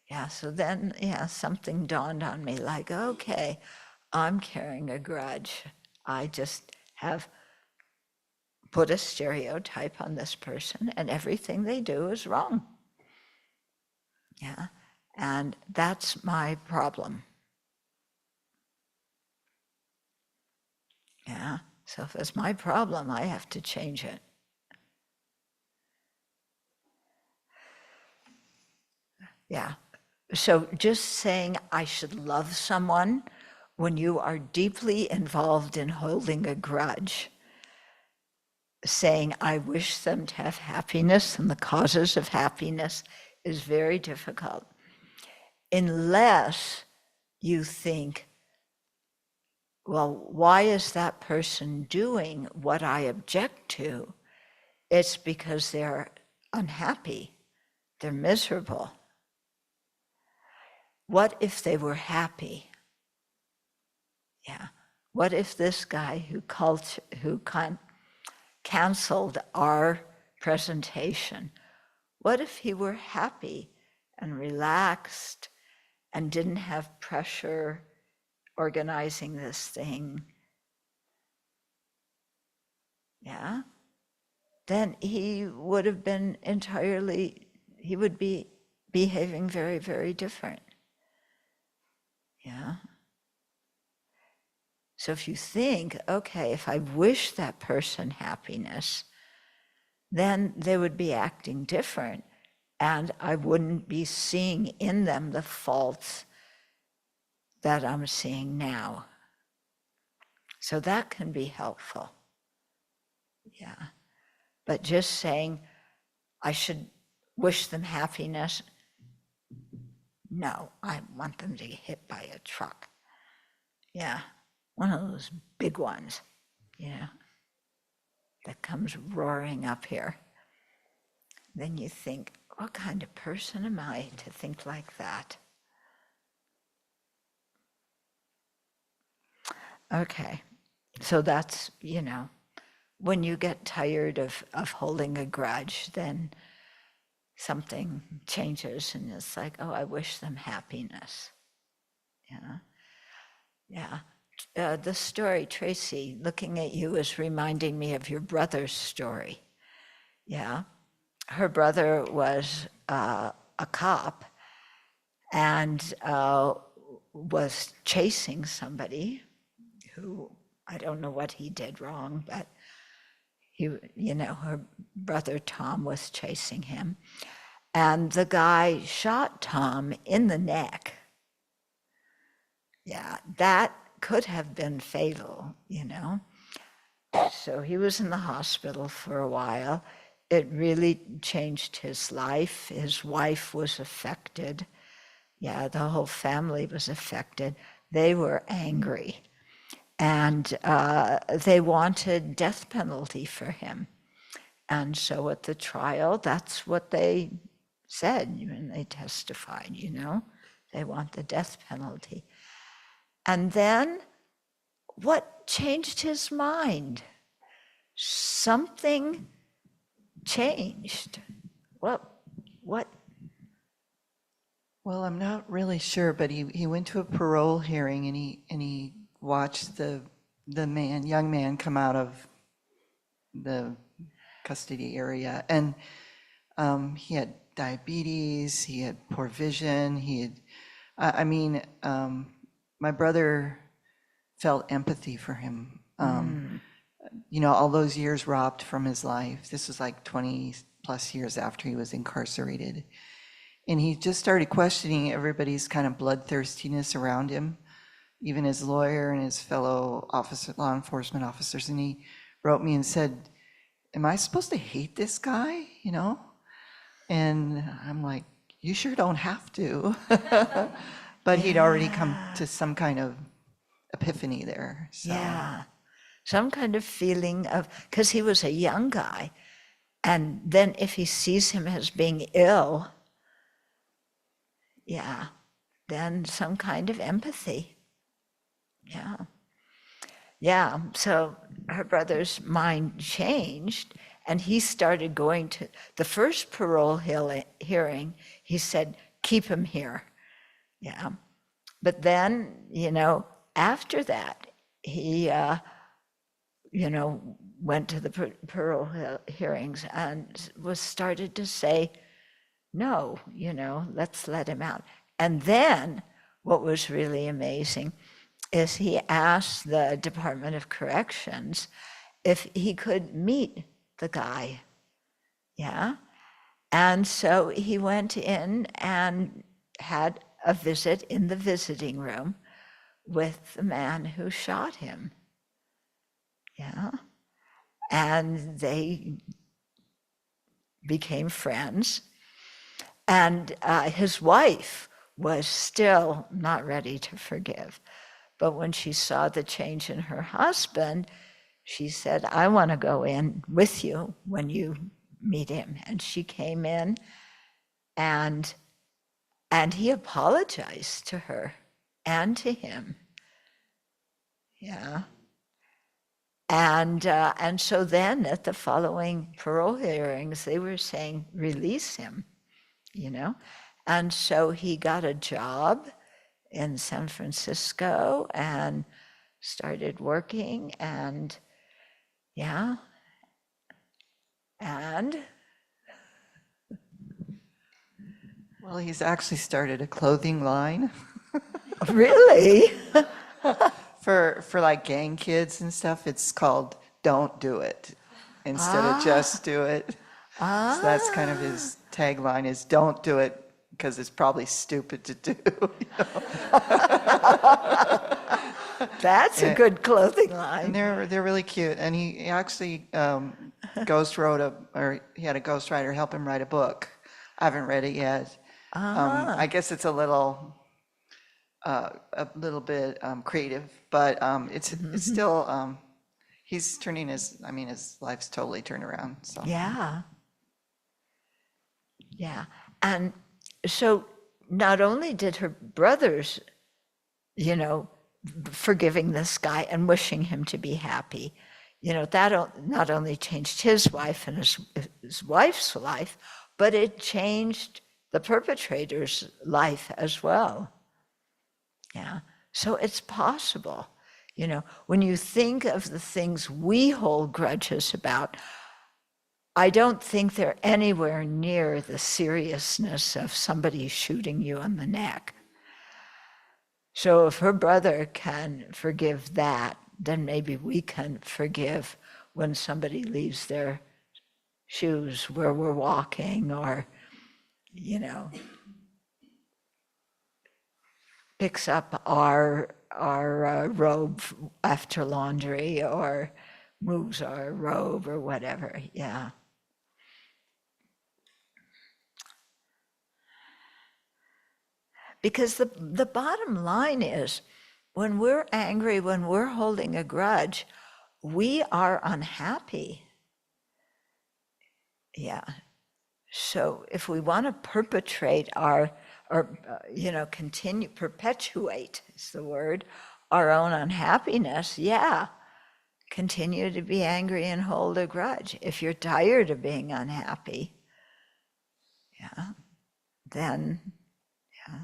Speaker 1: yeah, so then, yeah, something dawned on me like, okay, I'm carrying a grudge. I just have put a stereotype on this person and everything they do is wrong. Yeah, and that's my problem. Yeah, so if it's my problem, I have to change it. Yeah, so just saying I should love someone when you are deeply involved in holding a grudge, saying I wish them to have happiness and the causes of happiness is very difficult. Unless you think, well, why is that person doing what I object to? It's because they're unhappy, they're miserable. What if they were happy? Yeah. What if this guy who canceled our presentation, what if he were happy and relaxed and didn't have pressure organizing this thing? Yeah. Then he would have been he would be behaving very, very different. Yeah. So if you think, okay, if I wish that person happiness, then they would be acting different, and I wouldn't be seeing in them the faults that I'm seeing now. So that can be helpful. Yeah. But just saying, I should wish them happiness, no, I want them to get hit by a truck. Yeah, one of those big ones, that comes roaring up here. Then you think, what kind of person am I to think like that? Okay, so that's, when you get tired of holding a grudge, then something changes and it's like, oh, I wish them happiness. Yeah. The story, Tracy, looking at you is reminding me of your brother's story. Yeah. Her brother was a cop and was chasing somebody who, I don't know what he did wrong, but her brother Tom was chasing him. And the guy shot Tom in the neck. Yeah, that could have been fatal, So he was in the hospital for a while. It really changed his life. His wife was affected. Yeah, the whole family was affected. They were angry. And they wanted death penalty for him. And so at the trial, that's what they said when they testified, They want the death penalty. And then what changed his mind? Something changed. What?
Speaker 2: Well, I'm not really sure, but he went to a parole hearing and he watched the young man come out of the custody area, and he had diabetes, he had poor vision, my brother felt empathy for him. All those years robbed from his life. This was like 20
Speaker 4: plus years after he was incarcerated. And he just started questioning everybody's kind of bloodthirstiness around him, even his lawyer and his fellow law enforcement officers. And he wrote me and said, am I supposed to hate this guy, you know? And I'm like, you sure don't have to. But he'd already come to some kind of epiphany there. So.
Speaker 1: Yeah. Some kind of feeling of, because he was a young guy, and then if he sees him as being ill, yeah, then some kind of empathy. Yeah. Yeah, so her brother's mind changed, and he started going to the first parole hearing. He said, keep him here. Yeah. But then, you know, after that, he, you know, went to the parole hearings and was started to say, no, you know, let's let him out. And then what was really amazing is he asked the Department of Corrections if he could meet the guy. Yeah. And so he went in and had a visit in the visiting room with the man who shot him. Yeah. And they became friends. And his wife was still not ready to forgive. But when she saw the change in her husband, she said, I want to go in with you when you meet him. And she came in, and he apologized to her and to him. Yeah. And so then at the following parole hearings, they were saying, release him, you know. And so he got a job in San Francisco and started working, and yeah. And
Speaker 4: Well, he's actually started a clothing line.
Speaker 1: really?
Speaker 4: For like gang kids and stuff. It's called Don't Do It instead of Just Do It. So that's kind of his tagline, is don't do it because it's probably stupid to do. You know?
Speaker 1: That's a good clothing line.
Speaker 4: And they're really cute. And he actually he had a ghostwriter help him write a book. I haven't read it yet. I guess it's a little bit creative, but it's still he's turning his life's totally turned around. So
Speaker 1: Yeah. Yeah. And so not only did her brothers, you know, forgiving this guy and wishing him to be happy, you know, that not only changed his wife and his wife's life, but it changed the perpetrator's life as well. Yeah. So it's possible, you know, when you think of the things we hold grudges about, I don't think they're anywhere near the seriousness of somebody shooting you in the neck. So if her brother can forgive that, then maybe we can forgive when somebody leaves their shoes where we're walking, or, you know, picks up our robe after laundry, or moves our robe or whatever. Yeah. Because the bottom line is, when we're angry, when we're holding a grudge, we are unhappy. Yeah. So if we want to perpetrate perpetuate is the word, our own unhappiness, yeah, continue to be angry and hold a grudge. If you're tired of being unhappy, yeah, then, yeah,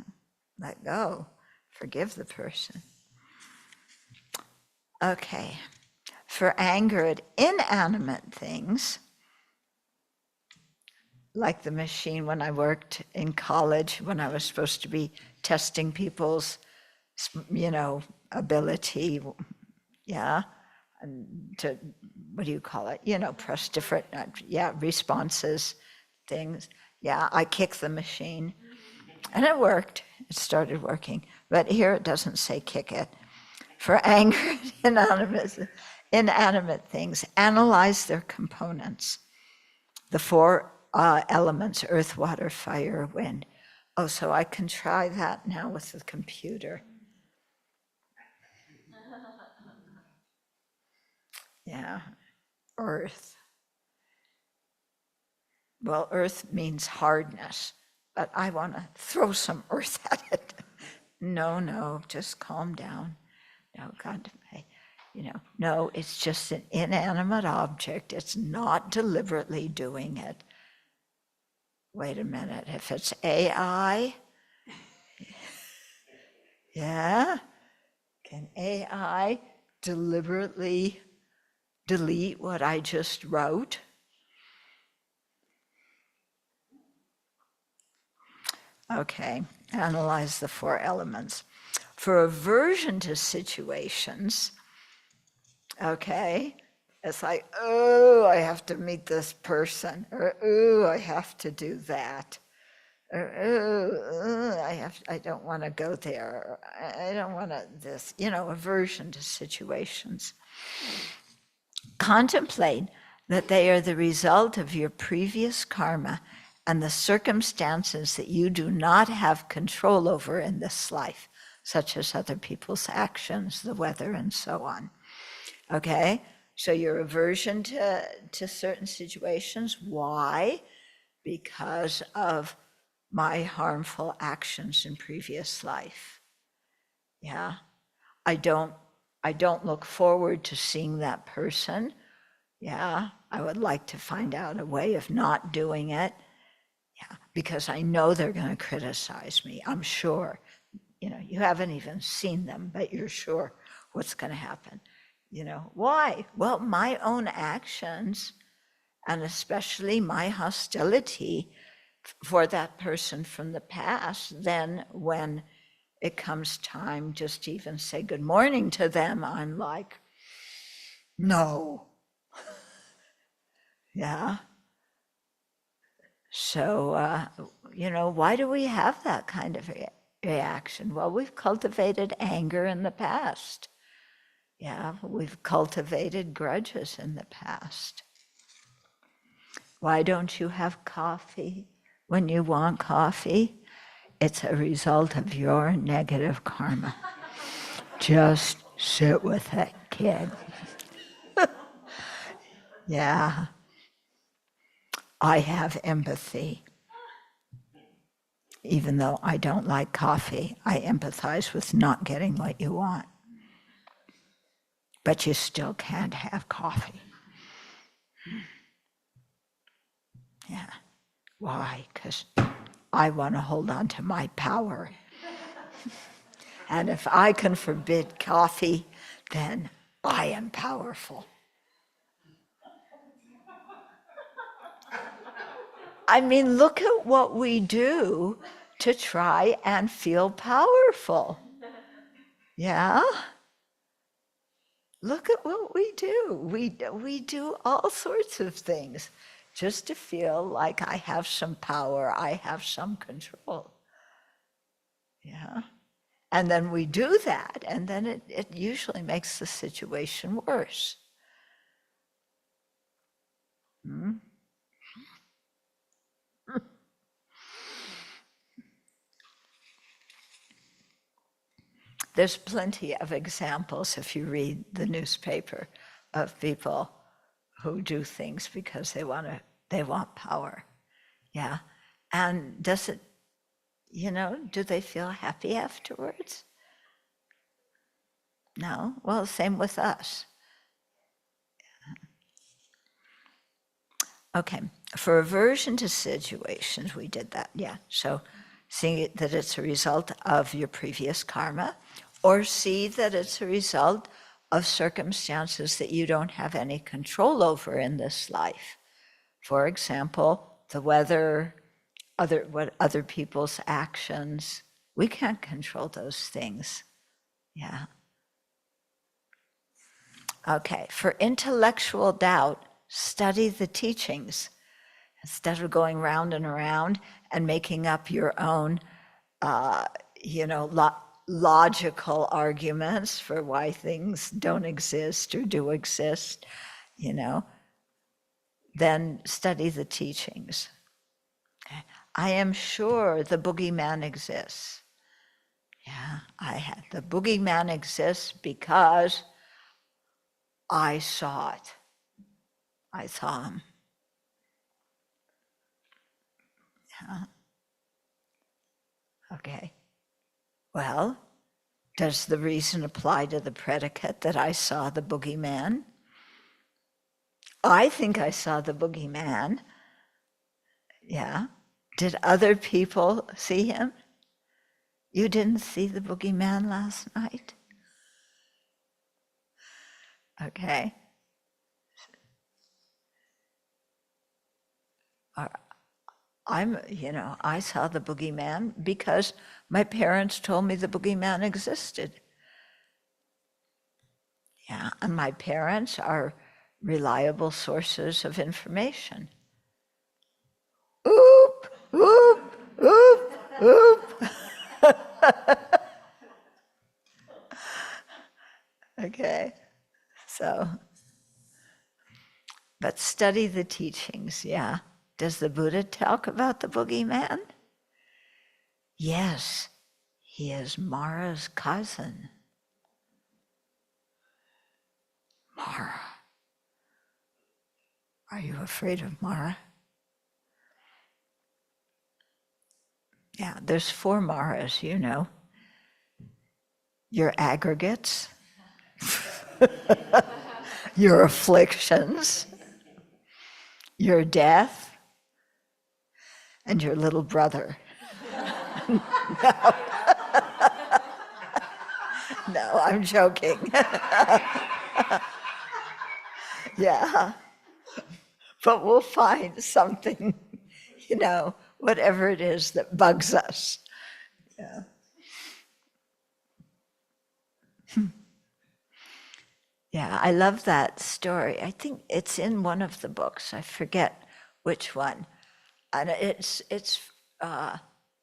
Speaker 1: let go, forgive the person. Okay, for anger at inanimate things, like the machine when I worked in college, when I was supposed to be testing people's, you know, ability, yeah, and to, what do you call it, you know, press different, responses things. Yeah, I kicked the machine. And it worked. It started working. But here it doesn't say kick it. For anger and inanimate things, analyze their components. The four elements, earth, water, fire, wind. Oh, so I can try that now with the computer. Yeah, earth. Well, earth means hardness, but I want to throw some earth at it. No, just calm down. No, God, no, it's just an inanimate object. It's not deliberately doing it. Wait a minute, if it's AI, yeah, can AI deliberately delete what I just wrote? Okay, analyze the four elements. For aversion to situations, okay, it's like, oh, I have to meet this person, or oh, I have to do that, or oh, I don't want to go there, or I don't want to this, aversion to situations. Contemplate that they are the result of your previous karma and the circumstances that you do not have control over in this life, such as other people's actions, the weather, and so on. Okay? So your aversion to certain situations, why? Because of my harmful actions in previous life. Yeah? I don't look forward to seeing that person. Yeah? I would like to find out a way of not doing it. Yeah, because I know they're going to criticize me. I'm sure. You haven't even seen them, but you're sure what's going to happen. Why? Well, my own actions, and especially my hostility for that person from the past, then when it comes time just to even say good morning to them, I'm like, no. Yeah. So, why do we have that kind of reaction? Well, we've cultivated anger in the past. Yeah, we've cultivated grudges in the past. Why don't you have coffee when you want coffee? It's a result of your negative karma. Just sit with it, kid. Yeah. I have empathy. Even though I don't like coffee, I empathize with not getting what you want. But you still can't have coffee. Yeah. Why? Because I want to hold on to my power. And if I can forbid coffee, then I am powerful. I mean, look at what we do to try and feel powerful. Yeah? Look at what we do. We do all sorts of things just to feel like I have some power, I have some control. Yeah? And then we do that, and then it usually makes the situation worse. There's plenty of examples, if you read the newspaper, of people who do things because they want power. Yeah. And does it, do they feel happy afterwards? No? Well, same with us. Okay. For aversion to situations, we did that. Yeah. So see that it's a result of your previous karma, or see that it's a result of circumstances that you don't have any control over in this life. For example, the weather, other people's actions. We can't control those things. Yeah. Okay, for intellectual doubt, study the teachings. instead of going round and around and making up your own, logical arguments for why things don't exist or do exist, then study the teachings. I am sure the boogeyman exists. Yeah, the boogeyman exists because I saw it. I saw him. Yeah. Okay. Well, does the reason apply to the predicate that I saw the boogeyman? I think I saw the boogeyman. Yeah. Did other people see him? You didn't see the boogeyman last night? Okay. I saw the boogeyman because my parents told me the boogeyman existed. Yeah, and my parents are reliable sources of information. Oop, oop, oop, oop. Okay, but study the teachings, yeah. Does the Buddha talk about the boogeyman? Yes, he is Mara's cousin. Mara. Are you afraid of Mara? Yeah, there's 4 Maras, Your aggregates, your afflictions, your death, and your little brother. No, I'm joking. Yeah, but we'll find something, whatever it is that bugs us. Yeah. Yeah, I love that story. I think it's in one of the books. I forget which one. And it's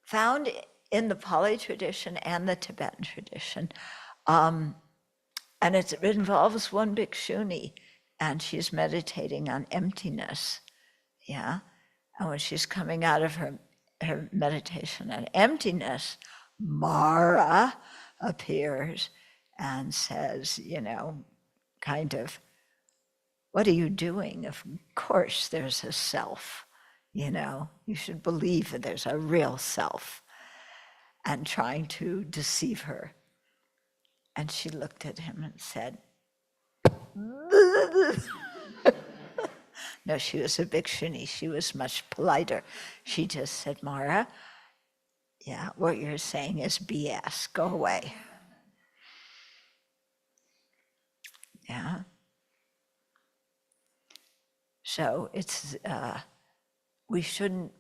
Speaker 1: found in the Pali tradition and the Tibetan tradition. And it involves one bhikshuni, and she's meditating on emptiness. Yeah. And when she's coming out of her meditation on emptiness, Mara appears and says, kind of, what are you doing? Of course there's a self, you should believe that there's a real self, and trying to deceive her. And she looked at him and said, no, she was a bhikshuni, she was much politer. She just said, Mara, yeah, what you're saying is BS, go away. Yeah. So it's, we shouldn't,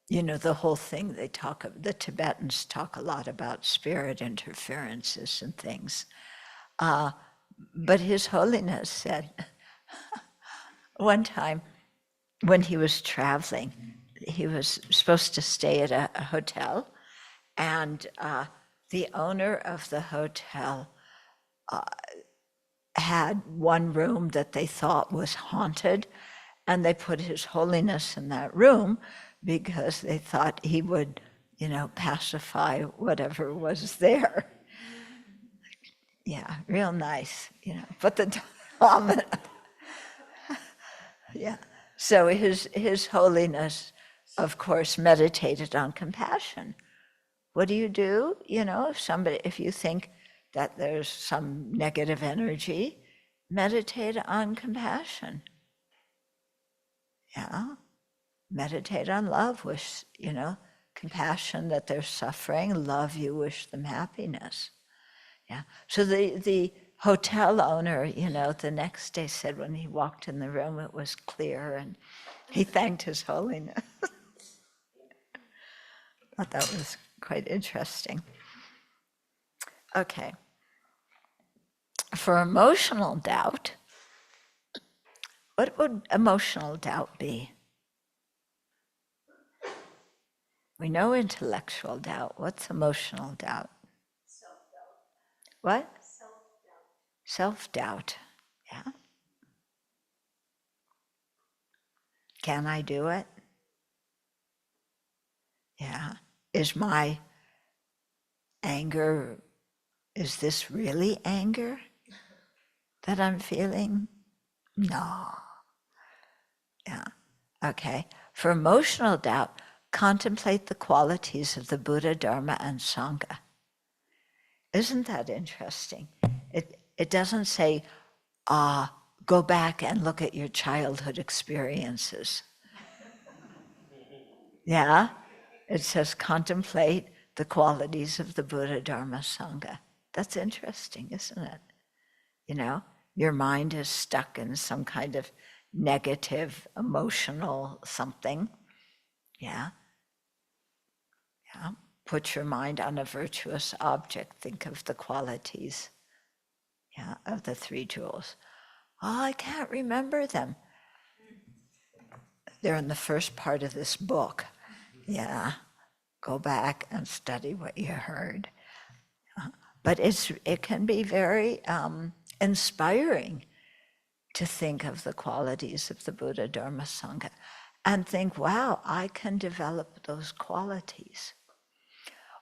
Speaker 1: the whole thing the Tibetans talk a lot about spirit interferences and things. But His Holiness said one time when he was traveling, he was supposed to stay at a hotel, and the owner of the hotel had one room that they thought was haunted, and they put His Holiness in that room because they thought he would, pacify whatever was there. Yeah, real nice, But the yeah. So His Holiness, of course, meditated on compassion. What do? If you think that there's some negative energy, meditate on compassion. Yeah. Meditate on love, wish, compassion that they're suffering, love, you wish them happiness. Yeah. So the hotel owner, the next day said when he walked in the room, it was clear, and he thanked His Holiness. I thought that was quite interesting. Okay. For emotional doubt, What would emotional doubt be? We know intellectual doubt. What's emotional doubt?
Speaker 5: Self-doubt.
Speaker 1: What?
Speaker 5: Self-doubt.
Speaker 1: Self-doubt. Yeah. Can I do it? Yeah. Is my anger, is this really anger that I'm feeling? No. Yeah. Okay. For emotional doubt, contemplate the qualities of the Buddha, Dharma, and Sangha. Isn't that interesting? It doesn't say, go back and look at your childhood experiences. Yeah? It says contemplate the qualities of the Buddha, Dharma, Sangha. That's interesting, isn't it? You know, your mind is stuck in some kind of negative, emotional something. Yeah? Yeah. Put your mind on a virtuous object. Think of the qualities, yeah, of the three jewels. Oh, I can't remember them. They're in the first part of this book. Yeah. Go back and study what you heard. But it can be very inspiring to think of the qualities of the Buddha, Dharma, Sangha, and think, wow, I can develop those qualities.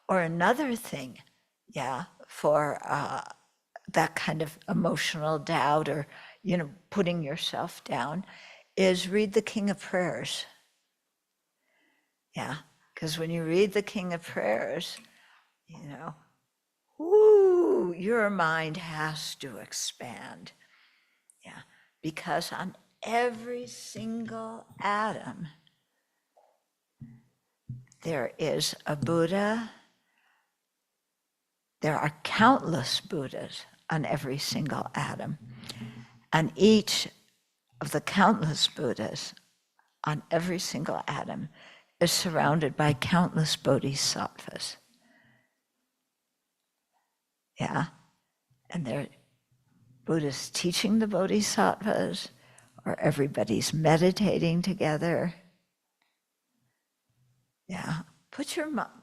Speaker 1: Or another thing, yeah, for that kind of emotional doubt or, putting yourself down, is read the King of Prayers. Yeah, because when you read the King of Prayers, your mind has to expand. Yeah, because on every single atom, there is a Buddha. There are countless Buddhas on every single atom. And each of the countless Buddhas on every single atom is surrounded by countless bodhisattvas. Yeah? And they're Buddha's teaching the bodhisattvas, or everybody's meditating together. Yeah?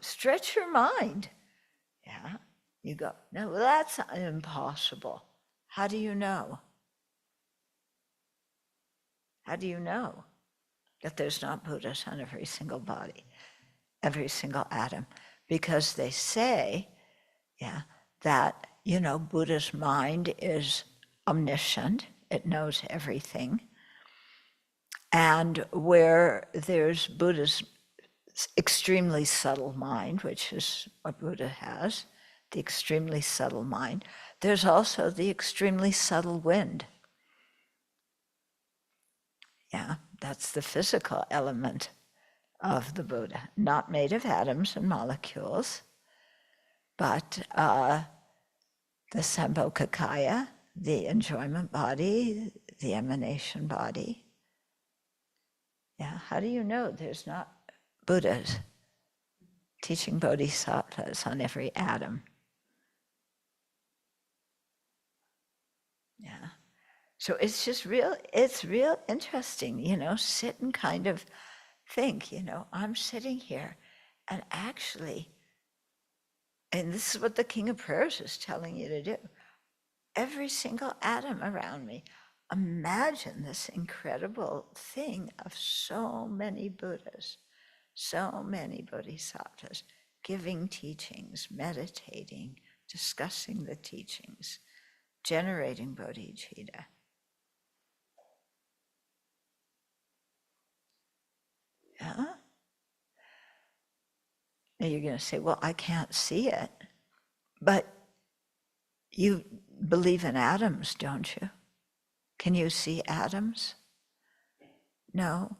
Speaker 1: Stretch your mind. Yeah? You go, no, well, that's impossible. How do you know? How do you know that there's not Buddhas on every single body, every single atom? Because they say, yeah, that, Buddha's mind is omniscient, it knows everything. And where there's Buddha's extremely subtle mind, which is what Buddha has, the extremely subtle mind, there's also the extremely subtle wind. Yeah, that's the physical element of the Buddha, not made of atoms and molecules, but the Sambhogakaya, the enjoyment body, the emanation body. Yeah, how do you know there's not Buddhas teaching bodhisattvas on every atom? Yeah. So it's just it's real interesting, sit and kind of think, I'm sitting here and actually, and this is what the King of Prayers is telling you to do. Every single atom around me, imagine this incredible thing of so many Buddhas, so many bodhisattvas, giving teachings, meditating, discussing the teachings, generating bodhicitta. Yeah? Now you're going to say, well, I can't see it. But you believe in atoms, don't you? Can you see atoms? No.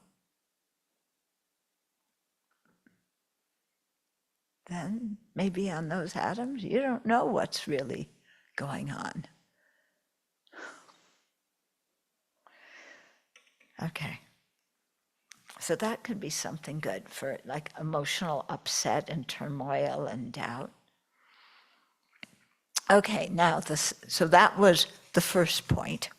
Speaker 1: Then maybe on those atoms, you don't know what's really going on. Okay. So that could be something good for like emotional upset and turmoil and doubt. Okay, now so that was the first point,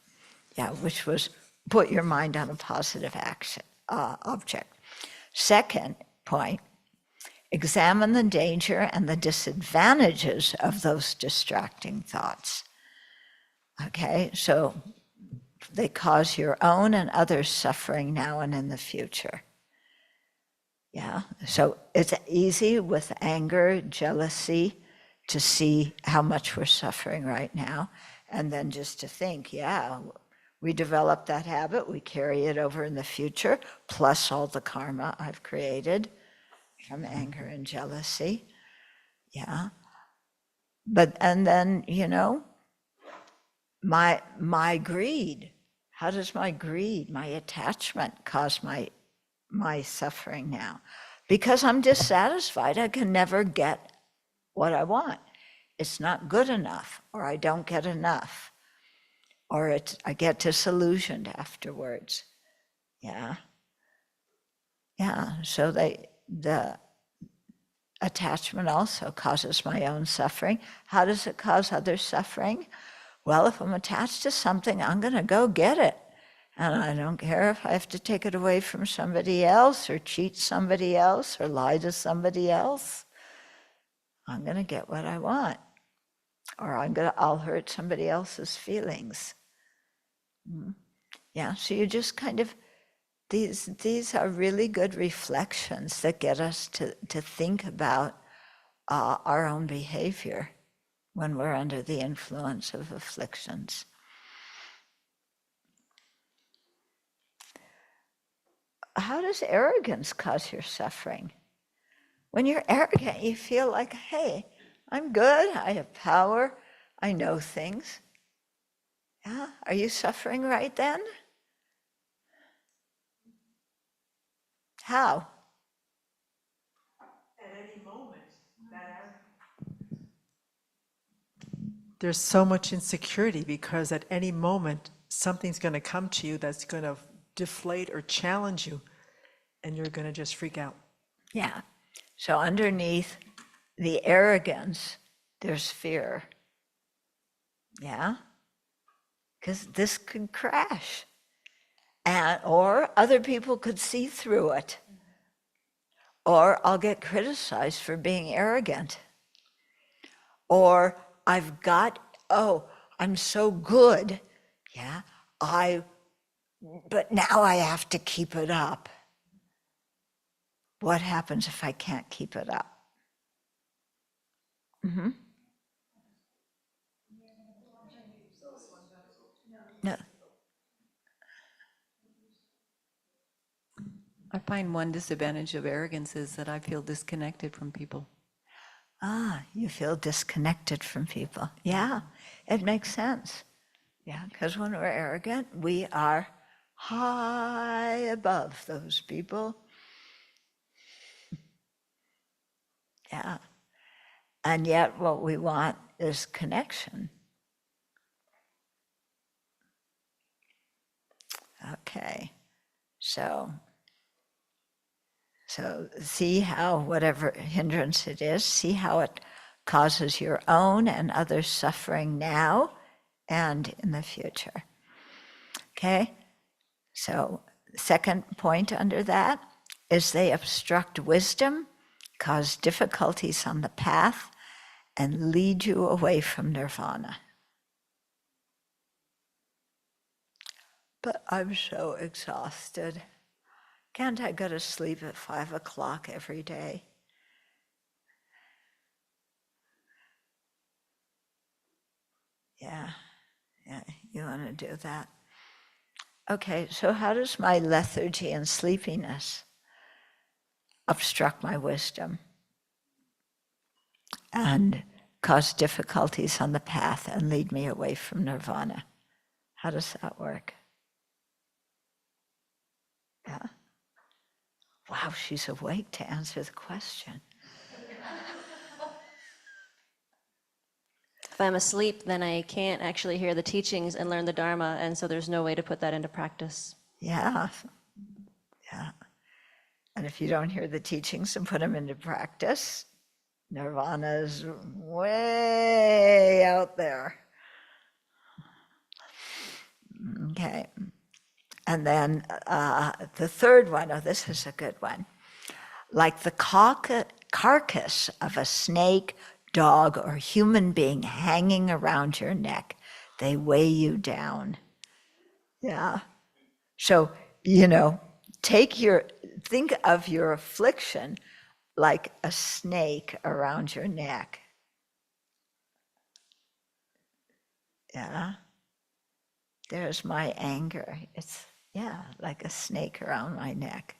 Speaker 1: yeah, which was put your mind on a positive action object. Second point, examine the danger and the disadvantages of those distracting thoughts. Okay, so they cause your own and others' suffering now and in the future. Yeah, so it's easy with anger, jealousy, to see how much we're suffering right now, and then just to think, yeah, we developed that habit, we carry it over in the future, plus all the karma I've created from anger and jealousy. Yeah. But, and then, you know, my greed, how does my greed, my attachment cause my suffering now? Because I'm dissatisfied, I can never get what I want. It's not good enough, or I don't get enough, or I get disillusioned afterwards. Yeah. Yeah, so the attachment also causes my own suffering. How does it cause others' suffering? Well, if I'm attached to something, I'm going to go get it. And I don't care if I have to take it away from somebody else or cheat somebody else or lie to somebody else. I'm going to get what I want. Or I'll hurt somebody else's feelings. Yeah, so you just kind of, these are really good reflections that get us to think about our own behavior when we're under the influence of afflictions. How does arrogance cause your suffering? When you're arrogant, you feel like, hey, I'm good, I have power, I know things. Yeah, are you suffering right then? How?
Speaker 6: At any moment, there's so much insecurity because at any moment something's going to come to you that's going to deflate or challenge you, and you're going to just freak out.
Speaker 1: Yeah. So underneath the arrogance, there's fear. Yeah? Because this could crash. Or other people could see through it. Or I'll get criticized for being arrogant. Or I'm so good. Yeah? But now I have to keep it up. What happens if I can't keep it up? Mm-hmm. No.
Speaker 2: I find one disadvantage of arrogance is that I feel disconnected from people.
Speaker 1: You feel disconnected from people. Yeah, it makes sense. Yeah, because when we're arrogant, we are high above those people. Yeah. And yet what we want is connection. Okay. So see how whatever hindrance it is, see how it causes your own and others' suffering now and in the future. Okay? So second point under that is they obstruct wisdom, cause difficulties on the path, and lead you away from nirvana. But I'm so exhausted. Can't I go to sleep at 5 o'clock every day? Yeah, you want to do that? Okay, so how does my lethargy and sleepiness obstruct my wisdom and cause difficulties on the path and lead me away from nirvana? How does that work? Yeah. Wow, she's awake to answer the question.
Speaker 7: If I'm asleep, then I can't actually hear the teachings and learn the Dharma, and so there's no way to put that into practice.
Speaker 1: Yeah. And if you don't hear the teachings and put them into practice, nirvana is way out there. Okay. And then the third one, oh, this is a good one. Like the carcass of a snake, dog, or human being hanging around your neck, they weigh you down. Yeah. So, think of your affliction like a snake around your neck. Yeah. There's my anger. It's, like a snake around my neck.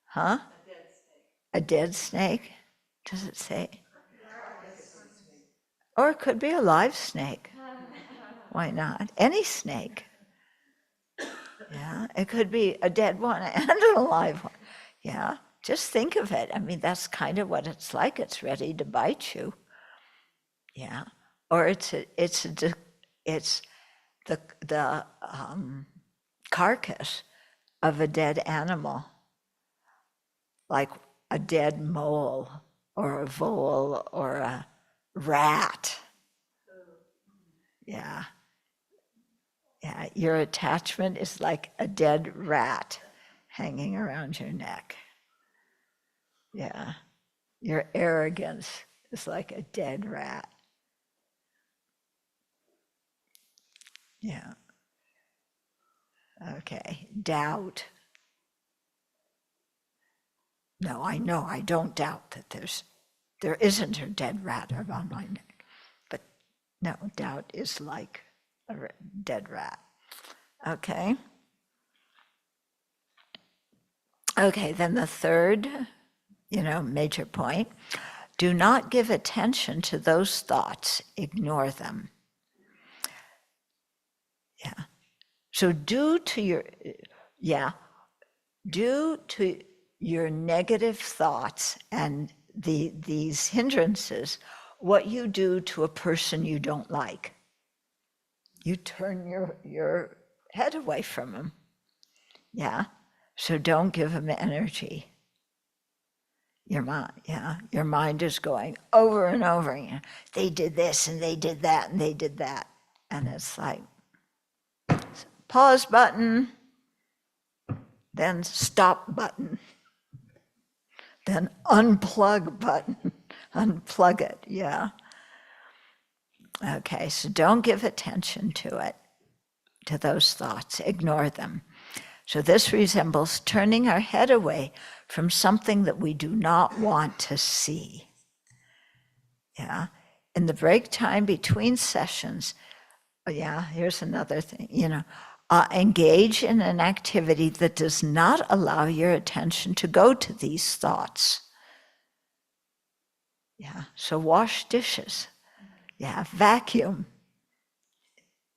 Speaker 1: Huh? A dead snake? Does it say? Or it could be a live snake. Why not? Any snake. Yeah, it could be a dead one and a live one. Yeah, just think of it. I mean, that's kind of what it's like. It's ready to bite you. Yeah, or it's the carcass of a dead animal, like a dead mole or a vole or a rat. Yeah. Yeah, your attachment is like a dead rat hanging around your neck. Yeah, your arrogance is like a dead rat. Yeah. Okay, doubt. No, I know, I don't doubt that there isn't a dead rat around my neck. But no, doubt is like a dead rat. Okay. Okay, then the third, major point, do not give attention to those thoughts, ignore them. Yeah. So due to your negative thoughts and these hindrances, what you do to a person you don't like, you turn your head away from them. Yeah. So don't give them energy. Your mind is going over and over again. They did this and they did that and they did that. And it's like, pause button, then stop button, then unplug button, unplug it, yeah. Okay, so don't give attention to it, to those thoughts, ignore them. So this resembles turning our head away from something that we do not want to see. Yeah, in the break time between sessions, here's another thing, engage in an activity that does not allow your attention to go to these thoughts. Yeah, so wash dishes. Yeah, vacuum.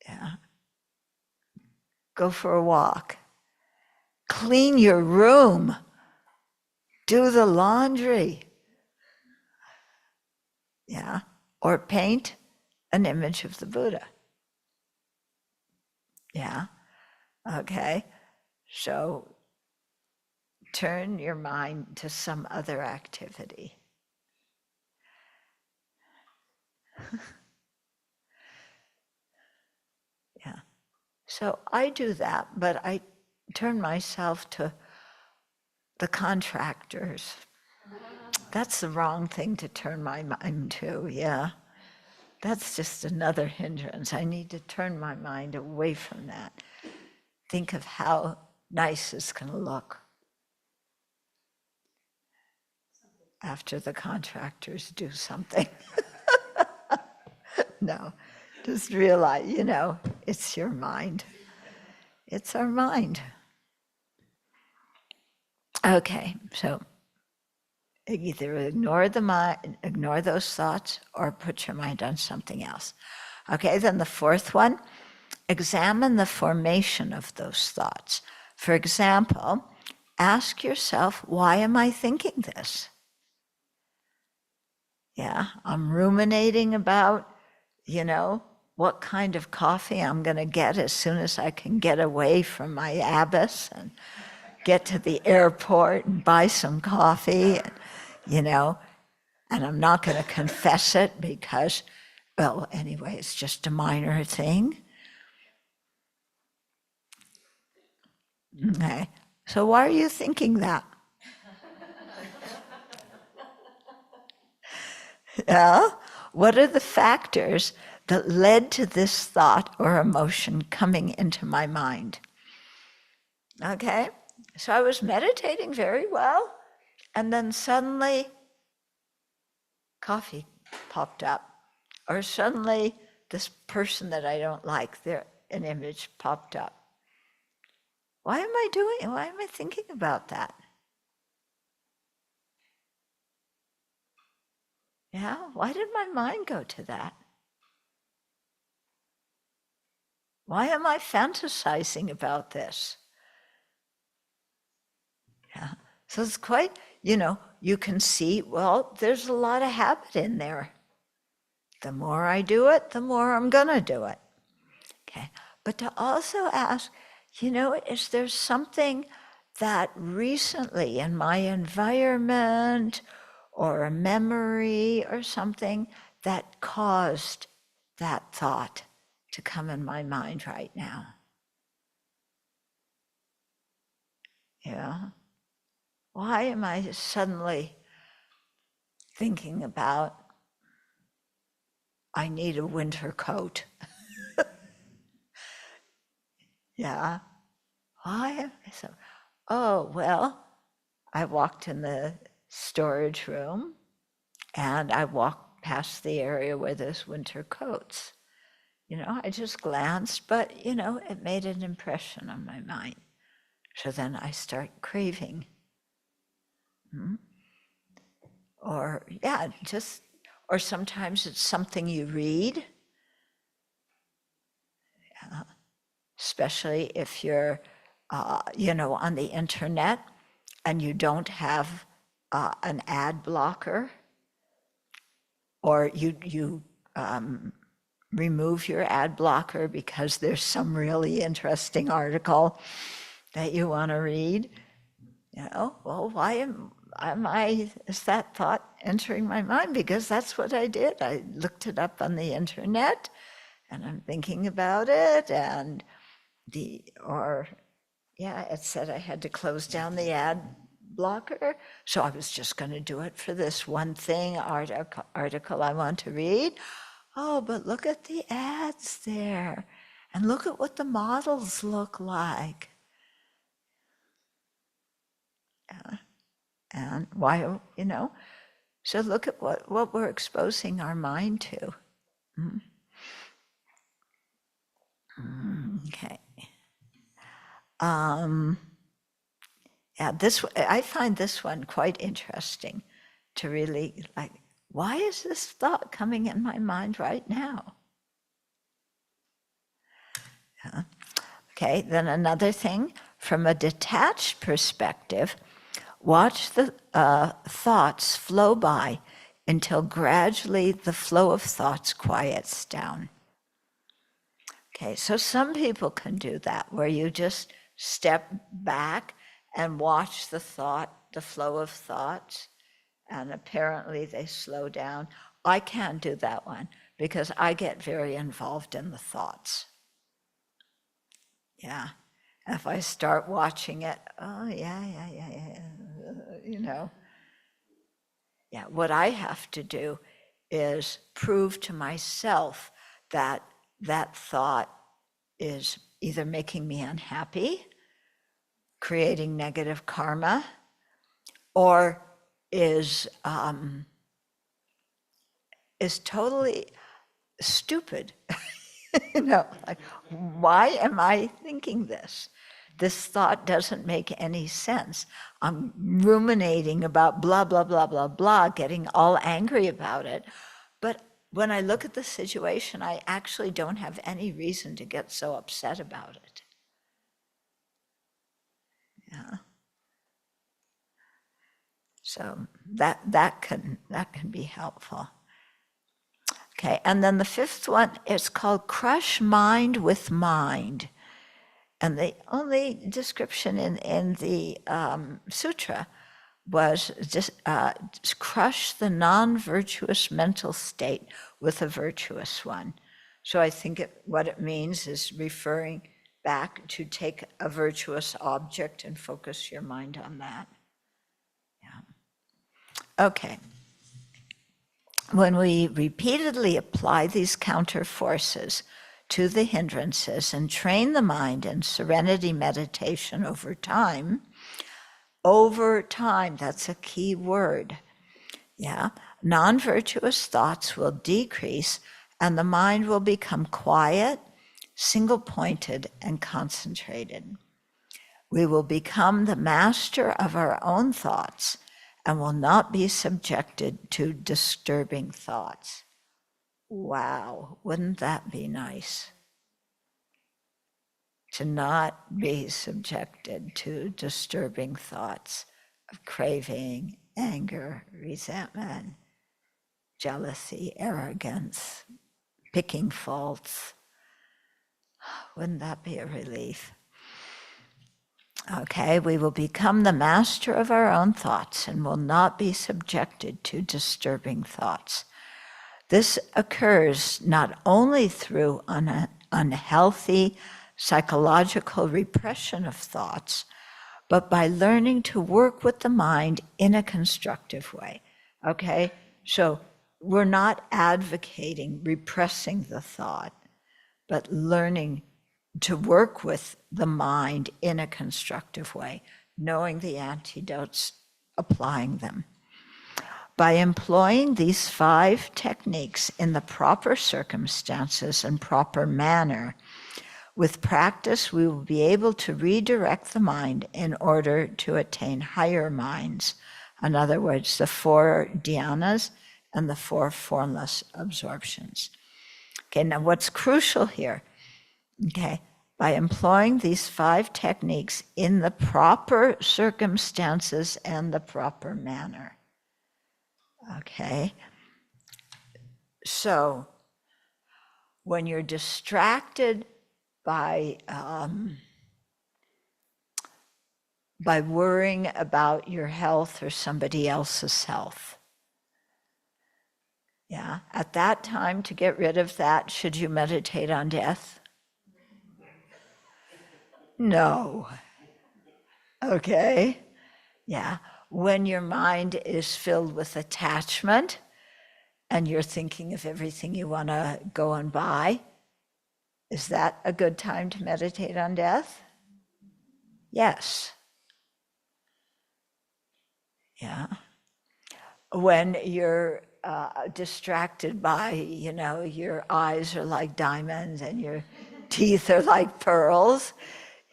Speaker 1: Yeah, go for a walk. Clean your room. Do the laundry. Yeah, or paint an image of the Buddha. Yeah, okay. So turn your mind to some other activity. Yeah. So I do that, but I turn myself to the contractors. That's the wrong thing to turn my mind to, yeah. That's just another hindrance. I need to turn my mind away from that. Think of how nice it's going to look after the contractors do something. No, just realize, it's your mind. It's our mind. Okay, so either ignore those thoughts or put your mind on something else. Okay, then the fourth one, examine the formation of those thoughts. For example, ask yourself, why am I thinking this? Yeah, I'm ruminating about, what kind of coffee I'm going to get as soon as I can get away from my abbess and get to the airport and buy some coffee, and I'm not going to confess it because, well, anyway, it's just a minor thing. Okay, so why are you thinking that? Yeah? What are the factors that led to this thought or emotion coming into my mind? Okay, so I was meditating very well, and then suddenly coffee popped up, or suddenly this person that I don't like, an image popped up. Why am I thinking about that? Yeah, why did my mind go to that? Why am I fantasizing about this? Yeah, so it's quite, you can see, well, there's a lot of habit in there. The more I do it, the more I'm gonna do it. Okay, but to also ask, is there something that recently in my environment or a memory or something that caused that thought to come in my mind right now? Yeah. Why am I suddenly thinking about I need a winter coat? Yeah. Why am I so? Oh, well, I walked in the storage room and I walked past the area where there's winter coats. I just glanced, but, it made an impression on my mind. So then I start craving. Or, yeah, or sometimes it's something you read, especially if you're, on the internet and you don't have an ad blocker, or you remove your ad blocker because there's some really interesting article that you want to read. Well, why is that thought entering my mind? Because that's what I did. I looked it up on the internet and I'm thinking about it, and it said I had to close down the ad blocker, so I was just going to do it for this one thing, article I want to read. Oh, but look at the ads there, and look at what the models look like. And why, so look at what we're exposing our mind to. Okay. Yeah, I find this one quite interesting to really why is this thought coming in my mind right now? Yeah. Okay, then another thing, from a detached perspective, watch the thoughts flow by until gradually the flow of thoughts quiets down. Okay, so some people can do that, where you just step back and watch the flow of thoughts, and apparently they slow down. I can't do that one because I get very involved in the thoughts. Yeah. If I start watching it, oh, yeah. Yeah, what I have to do is prove to myself that that thought is either making me unhappy, creating negative karma, or is totally stupid. Why am I thinking this? This thought doesn't make any sense. I'm ruminating about blah, blah, blah, blah, blah, getting all angry about it. But when I look at the situation, I actually don't have any reason to get so upset about it. Yeah. So that can be helpful. Okay, and then the fifth one is called crush mind with mind. And the only description in the sutra was just crush the non-virtuous mental state with a virtuous one. So I think what it means is referring back to take a virtuous object and focus your mind on that. Yeah. Okay. When we repeatedly apply these counter forces to the hindrances and train the mind in serenity meditation over time, that's a key word, yeah, non-virtuous thoughts will decrease and the mind will become quiet, single-pointed, and concentrated. We will become the master of our own thoughts and will not be subjected to disturbing thoughts. Wow, wouldn't that be nice? To not be subjected to disturbing thoughts of craving, anger, resentment, jealousy, arrogance, picking faults. Wouldn't that be a relief? Okay, we will become the master of our own thoughts and will not be subjected to disturbing thoughts. This occurs not only through unhealthy psychological repression of thoughts, but by learning to work with the mind in a constructive way. Okay, so we're not advocating repressing the thought, but learning to work with the mind in a constructive way, knowing the antidotes, applying them. By employing these 5 techniques in the proper circumstances and proper manner, with practice, we will be able to redirect the mind in order to attain higher minds. In other words, the 4 dhyanas and the 4 formless absorptions. Okay, now what's crucial here, okay, by employing these 5 techniques in the proper circumstances and the proper manner. Okay, so when you're distracted by worrying about your health or somebody else's health, yeah, at that time, to get rid of that, should you meditate on death? No. Okay, yeah. When your mind is filled with attachment and you're thinking of everything you want to go and buy, is that a good time to meditate on death? Yes. Yeah. When you're distracted by, your eyes are like diamonds and your teeth are like pearls,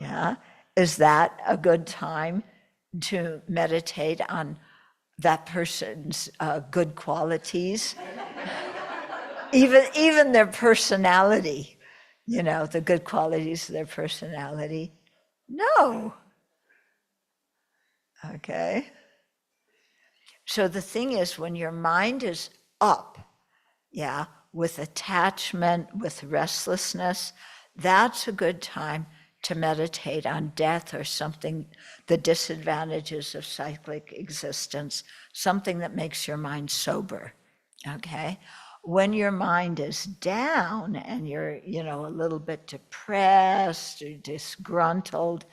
Speaker 1: yeah, is that a good time to meditate on that person's good qualities? even their personality, the good qualities of their personality? No. Okay. So the thing is, when your mind is up, yeah, with attachment, with restlessness, that's a good time to meditate on death or something, the disadvantages of cyclic existence, something that makes your mind sober, okay? When your mind is down and you're, a little bit depressed or disgruntled,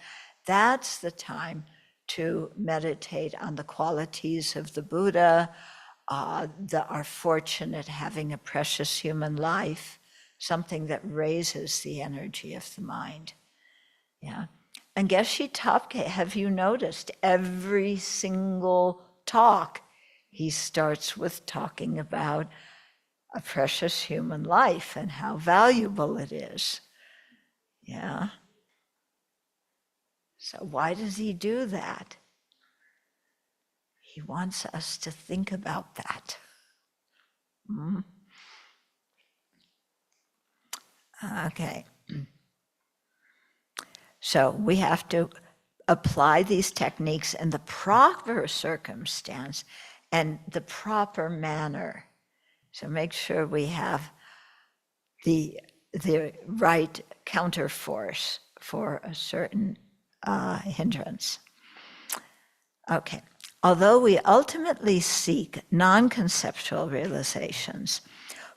Speaker 1: that's the time to meditate on the qualities of the Buddha, are fortunate having a precious human life, something that raises the energy of the mind. Yeah. And Geshe Topke, have you noticed every single talk, he starts with talking about a precious human life and how valuable it is. Yeah. So why does he do that? He wants us to think about that. Okay. So we have to apply these techniques in the proper circumstance and the proper manner. So make sure we have the right counterforce for a certain hindrance. Okay. Although we ultimately seek non-conceptual realizations,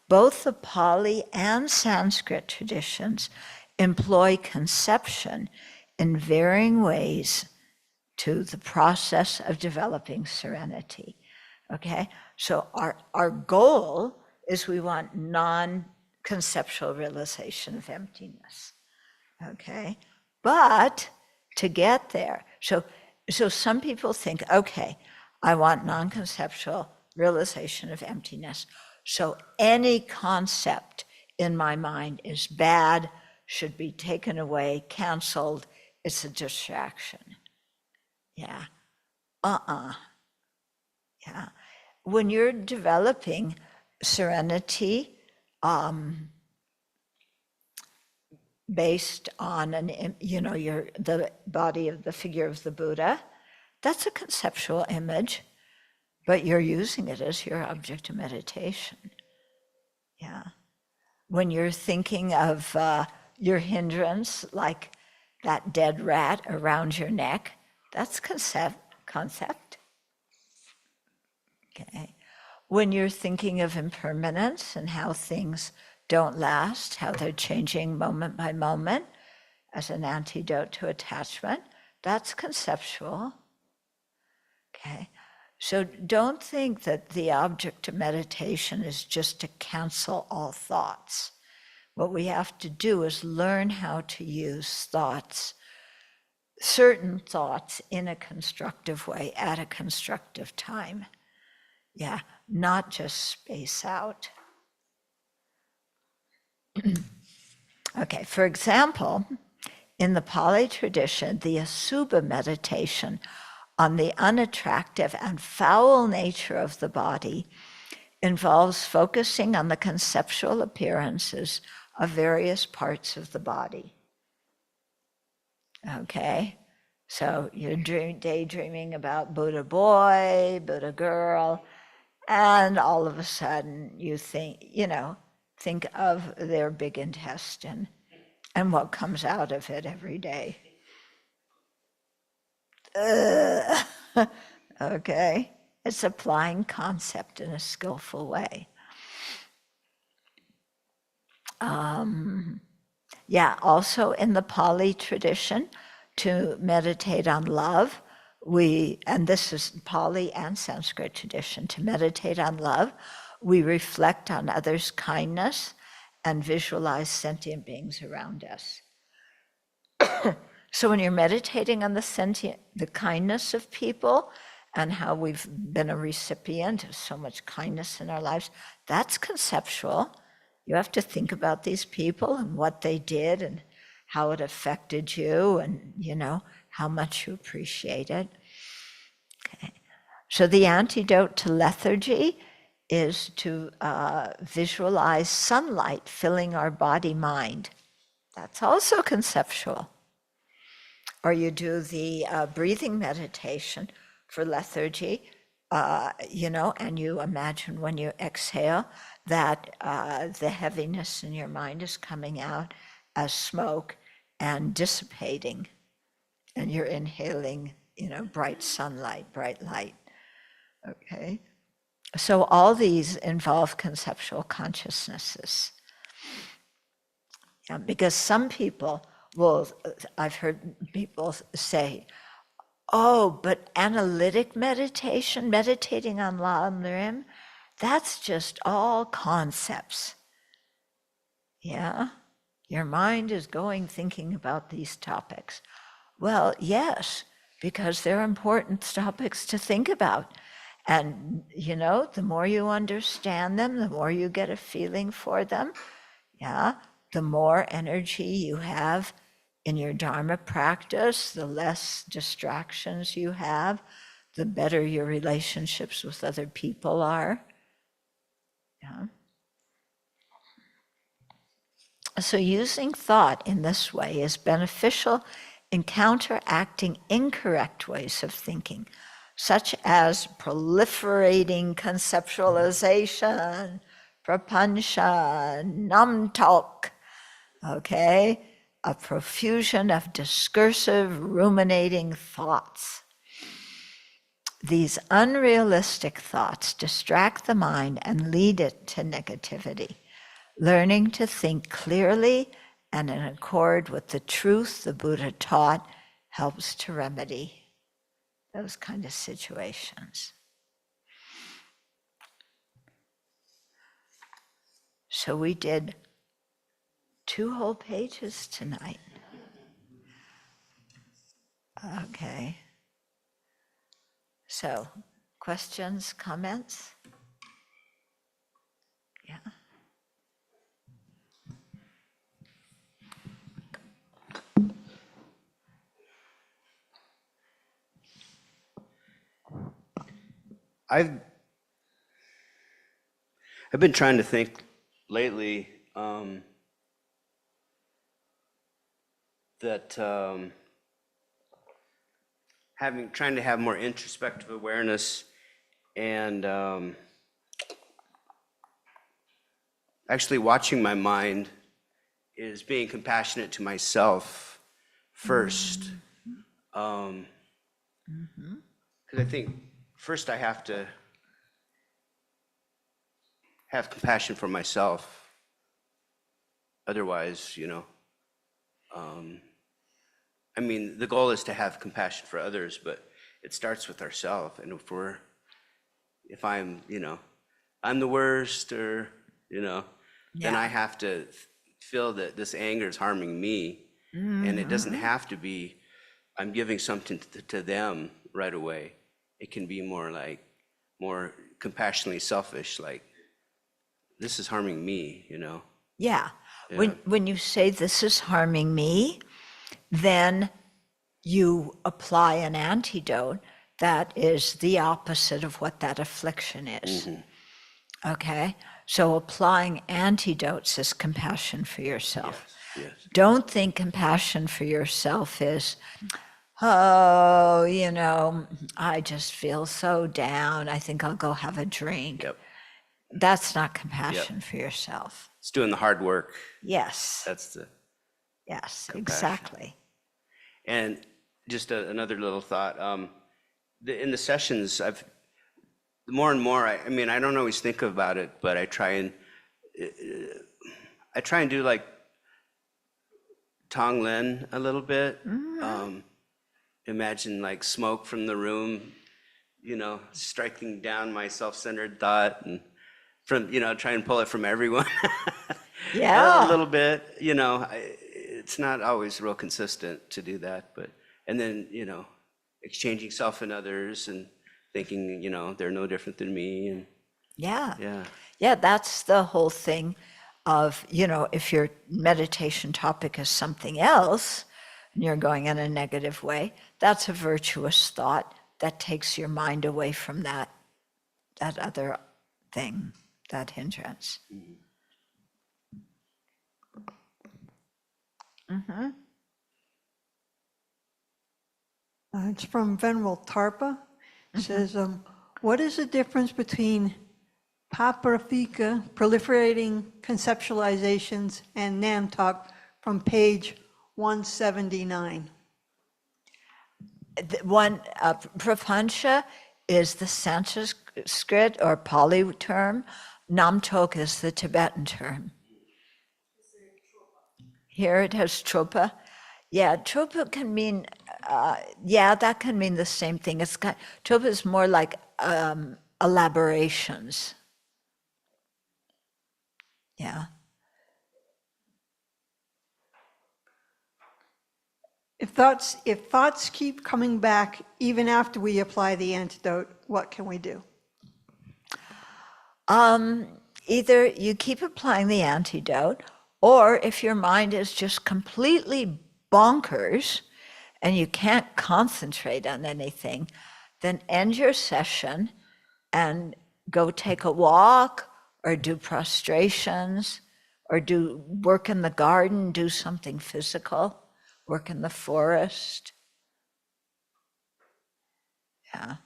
Speaker 1: both the Pali and Sanskrit traditions employ conception in varying ways to the process of developing serenity. Okay? So our goal is we want non-conceptual realization of emptiness. Okay? But to get there, so some people think, okay, I want non-conceptual realization of emptiness. So any concept in my mind is bad, should be taken away, canceled, it's a distraction. Yeah. Yeah. When you're developing serenity, based on the body of the figure of the Buddha, that's a conceptual image, but you're using it as your object of meditation. Yeah. When you're thinking of your hindrance, like that dead rat around your neck, that's concept. Okay. When you're thinking of impermanence and how things don't last, how they're changing moment by moment as an antidote to attachment, that's conceptual. Okay. So don't think that the object of meditation is just to cancel all thoughts. What we have to do is learn how to use thoughts, certain thoughts, in a constructive way at a constructive time. Yeah, not just space out. Okay, for example, in the Pali tradition, the Asubha meditation on the unattractive and foul nature of the body involves focusing on the conceptual appearances of various parts of the body. Okay, so you're daydreaming about Buddha boy, Buddha girl, and all of a sudden you think of their big intestine and what comes out of it every day. Okay, it's applying concept in a skillful way. Also in the Pali tradition, to meditate on love, and this is Pali and Sanskrit tradition, to meditate on love, we reflect on others' kindness and visualize sentient beings around us. So when you're meditating on the kindness of people and how we've been a recipient of so much kindness in our lives, that's conceptual. You have to think about these people and what they did and how it affected you and, how much you appreciate it. Okay. So the antidote to lethargy is to visualize sunlight filling our body-mind. That's also conceptual. Or you do the breathing meditation for lethargy, and you imagine when you exhale that the heaviness in your mind is coming out as smoke and dissipating, and you're inhaling, bright sunlight, bright light. Okay? So all these involve conceptual consciousnesses. Yeah, because some people I've heard people say, oh, but analytic meditation, meditating on Lam Rim, that's just all concepts. Yeah? Your mind is thinking about these topics. Well, yes, because they're important topics to think about. And, the more you understand them, the more you get a feeling for them, the more energy you have in your Dharma practice, the less distractions you have, the better your relationships with other people are. Yeah. So using thought in this way is beneficial in counteracting incorrect ways of thinking, such as proliferating conceptualization, prapancha, nam-talk, okay? A profusion of discursive, ruminating thoughts. These unrealistic thoughts distract the mind and lead it to negativity. Learning to think clearly and in accord with the truth the Buddha taught helps to remedy those kind of situations. So we did 2 whole pages tonight. Okay. So, questions, comments? Yeah.
Speaker 8: I've been trying to think lately that trying to have more introspective awareness and actually watching my mind is being compassionate to myself first. Because I think first I have to have compassion for myself. Otherwise, I mean, the goal is to have compassion for others, but it starts with ourselves. And if I'm, I'm the worst, or, then I have to feel that this anger is harming me. And it doesn't have to be, I'm giving something to them right away. It can be more compassionately selfish, like, this is harming me,
Speaker 1: Yeah. When you say this is harming me, then you apply an antidote that is the opposite of what that affliction is. Okay? So applying antidotes is compassion for yourself.
Speaker 8: Yes.
Speaker 1: Don't think compassion for yourself is, oh, I just feel so down. I think I'll go have a drink.
Speaker 8: Yep.
Speaker 1: That's not compassion for yourself.
Speaker 8: It's doing the hard work.
Speaker 1: Yes.
Speaker 8: That's the
Speaker 1: Yes,
Speaker 8: compassion.
Speaker 1: exactly.
Speaker 8: And just another little thought. In the sessions, more and more. I mean, I don't always think about it, but I try and do like Tonglen a little bit. Imagine like smoke from the room, striking down my self-centered thought, and from try and pull it from everyone.
Speaker 1: Yeah.
Speaker 8: A little bit. It's not always real consistent to do that, but and then exchanging self and others and thinking they're no different than me, and
Speaker 1: Yeah, that's the whole thing of, if your meditation topic is something else and you're going in a negative way, that's a virtuous thought that takes your mind away from that other thing, that hindrance.
Speaker 2: It's from Venerable Tarpa. It says, what is the difference between paparafika, proliferating conceptualizations, and Namtok from page 179?
Speaker 1: One, prapancha is the Sanskrit or Pali term. Namtok is the Tibetan term. Here it has tropa. Yeah, tropa can mean, that can mean the same thing. Tropa is more like elaborations. Yeah.
Speaker 2: If thoughts keep coming back even after we apply the antidote, what can we do?
Speaker 1: Either you keep applying the antidote, or if your mind is just completely bonkers and you can't concentrate on anything, then end your session and go take a walk or do prostrations or do work in the garden, do something physical, work in the forest. Yeah.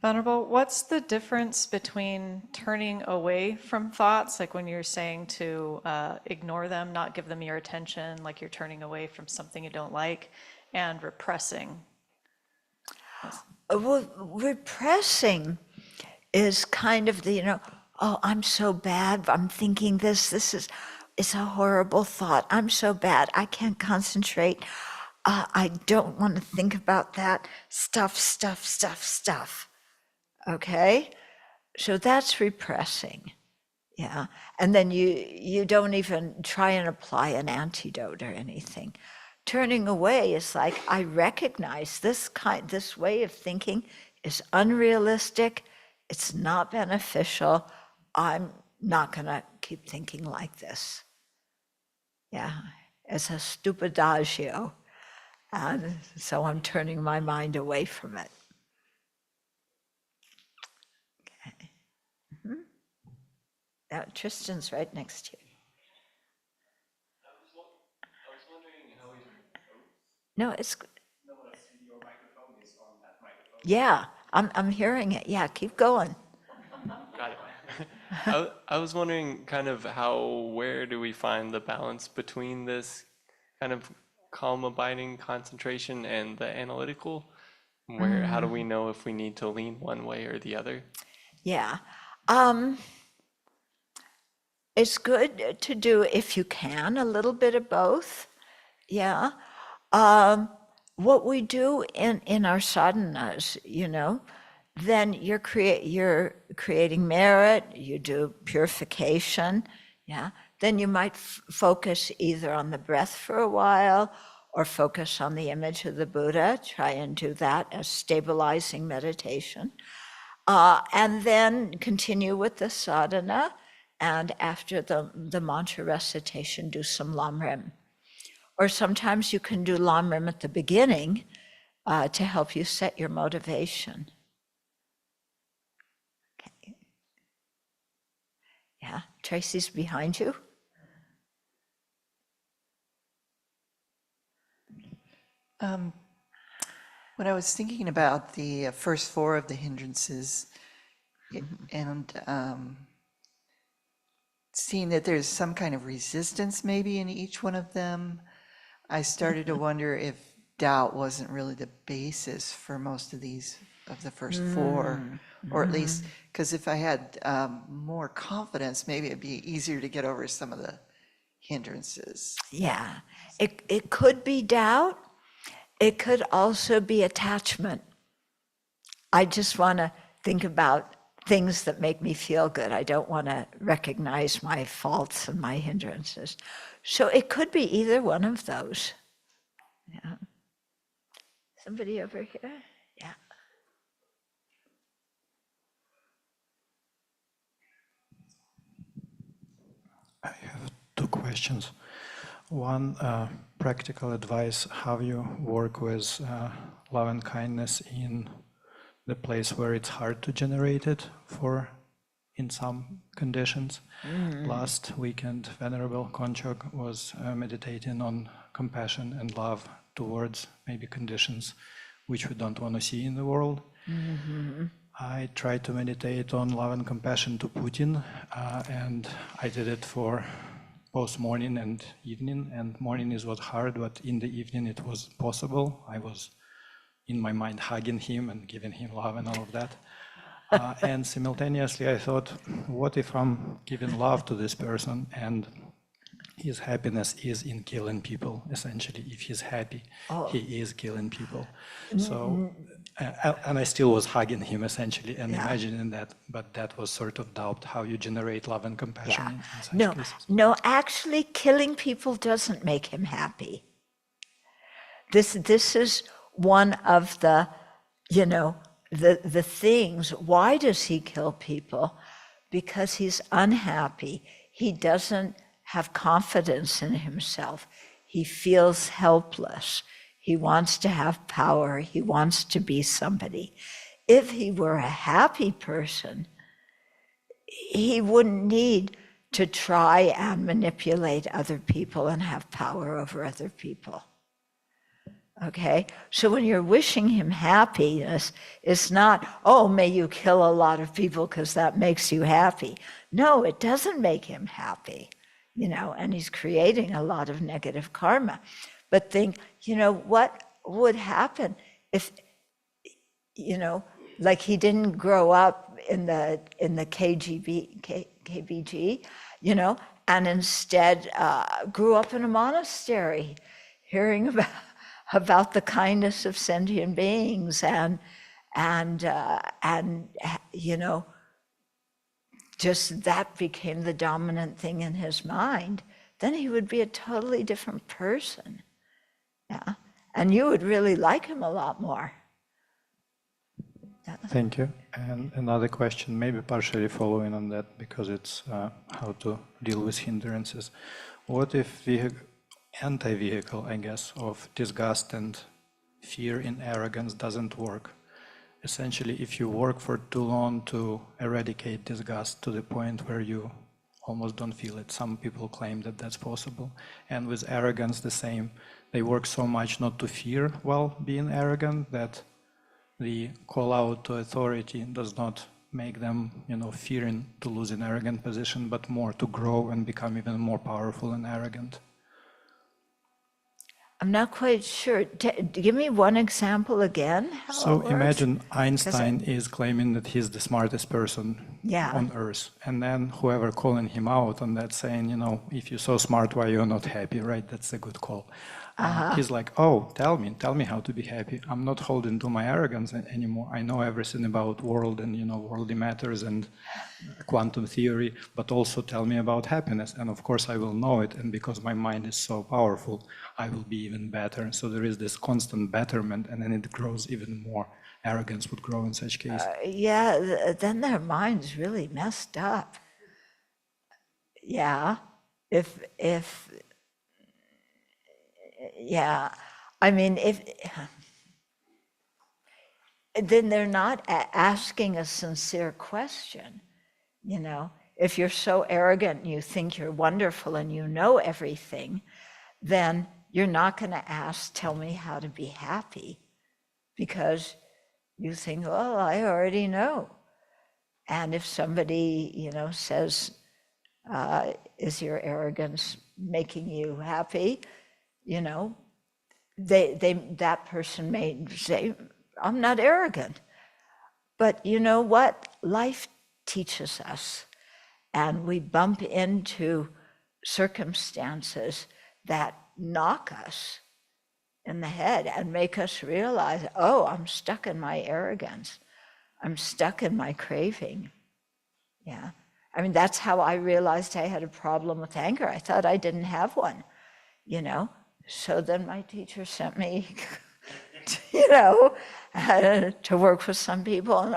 Speaker 9: Venerable, what's the difference between turning away from thoughts, like when you're saying to ignore them, not give them your attention, like you're turning away from something you don't like, and repressing?
Speaker 1: Well, repressing is kind of the, oh, I'm so bad, I'm thinking this it's a horrible thought, I'm so bad, I can't concentrate, I don't want to think about that, stuff. Okay? So that's repressing. Yeah. And then you don't even try and apply an antidote or anything. Turning away is like, I recognize this way of thinking is unrealistic, it's not beneficial, I'm not gonna keep thinking like this. Yeah, it's a stupidagio. And so I'm turning my mind away from it. Okay. Now, Tristan's right next to you.
Speaker 3: I was wondering how is
Speaker 1: No, it's,
Speaker 3: your microphone is on that microphone.
Speaker 1: yeah, I'm hearing it. Yeah, keep going.
Speaker 3: Got it. I was wondering kind of where do we find the balance between this kind of calm, abiding concentration and the analytical? How do we know if we need to lean one way or the other?
Speaker 1: Yeah. It's good to do, if you can, a little bit of both. Yeah. What we do in our sadhanas, then you're creating merit, you do purification, yeah. Then you might focus either on the breath for a while or focus on the image of the Buddha, try and do that as stabilizing meditation. And then continue with the sadhana, and after the mantra recitation, do some lamrim. Or sometimes you can do lamrim at the beginning to help you set your motivation. Okay. Yeah, Tracy's behind you.
Speaker 4: When I was thinking about the first four of the hindrances, and seeing that there's some kind of resistance maybe in each one of them, I started to wonder if doubt wasn't really the basis for most of these, of the first four, or at least, because if I had more confidence, maybe it'd be easier to get over some of the hindrances.
Speaker 1: Yeah, it could be doubt. It could also be attachment. I just want to think about things that make me feel good. I don't want to recognize my faults and my hindrances. So it could be either one of those. Yeah. Somebody over here? Yeah.
Speaker 10: I have two questions. One, practical advice, how you work with love and kindness in the place where it's hard to generate it in some conditions. Last weekend, Venerable Conchog was meditating on compassion and love towards maybe conditions which we don't want to see in the world. I tried to meditate on love and compassion to Putin, and I did it for both morning and evening, and morning was hard, but in the evening it was possible. I was in my mind hugging him and giving him love and all of that. And simultaneously I thought, what if I'm giving love to this person and his happiness is in killing people, essentially. If he's happy, he is killing people. So, and I still was hugging him essentially and imagining that, but that was sort of doubt how you generate love and compassion in such cases.
Speaker 1: No, actually killing people doesn't make him happy. This is one of the, the things. Why does he kill people? Because he's unhappy. He doesn't have confidence in himself. He feels helpless. He wants to have power. He wants to be somebody. If he were a happy person, he wouldn't need to try and manipulate other people and have power over other people. Okay? So when you're wishing him happiness, it's not, oh, may you kill a lot of people because that makes you happy. No, it doesn't make him happy. And he's creating a lot of negative karma. But think, what would happen if, like he didn't grow up in the KBG, and instead grew up in a monastery, hearing about the kindness of sentient beings and just that became the dominant thing in his mind, then he would be a totally different person. Yeah. And you would really like him a lot more. Yeah.
Speaker 10: Thank you. And another question, maybe partially following on that, because it's how to deal with hindrances. What if anti-vehicle, I guess, of disgust and fear and arrogance doesn't work? Essentially, if you work for too long to eradicate disgust to the point where you almost don't feel it, some people claim that that's possible. And with arrogance, the same. They work so much not to fear while being arrogant that the call out to authority does not make them, fearing to lose an arrogant position, but more to grow and become even more powerful and arrogant.
Speaker 1: I'm not quite sure. Give me one example again.
Speaker 10: So imagine Einstein is claiming that he's the smartest person on Earth. And then whoever calling him out on that saying, if you're so smart, why you're not happy, right? That's a good call. He's like, oh, tell me how to be happy. I'm not holding to my arrogance anymore. I know everything about world and, worldly matters and quantum theory, but also tell me about happiness. And of course I will know it. And because my mind is so powerful, I will be even better. So there is this constant betterment, and then it grows even more. Arrogance would grow in such case.
Speaker 1: Then their mind's really messed up. Yeah, then they're not asking a sincere question. If you're so arrogant and you think you're wonderful and you know everything, then you're not going to ask, tell me how to be happy, because you think, well, I already know. And if somebody, says, is your arrogance making you happy? That person may say, I'm not arrogant. But you know what? Life teaches us, and we bump into circumstances that knock us in the head and make us realize, oh, I'm stuck in my arrogance. I'm stuck in my craving. Yeah. That's how I realized I had a problem with anger. I thought I didn't have one, So then my teacher sent me, to work with some people, and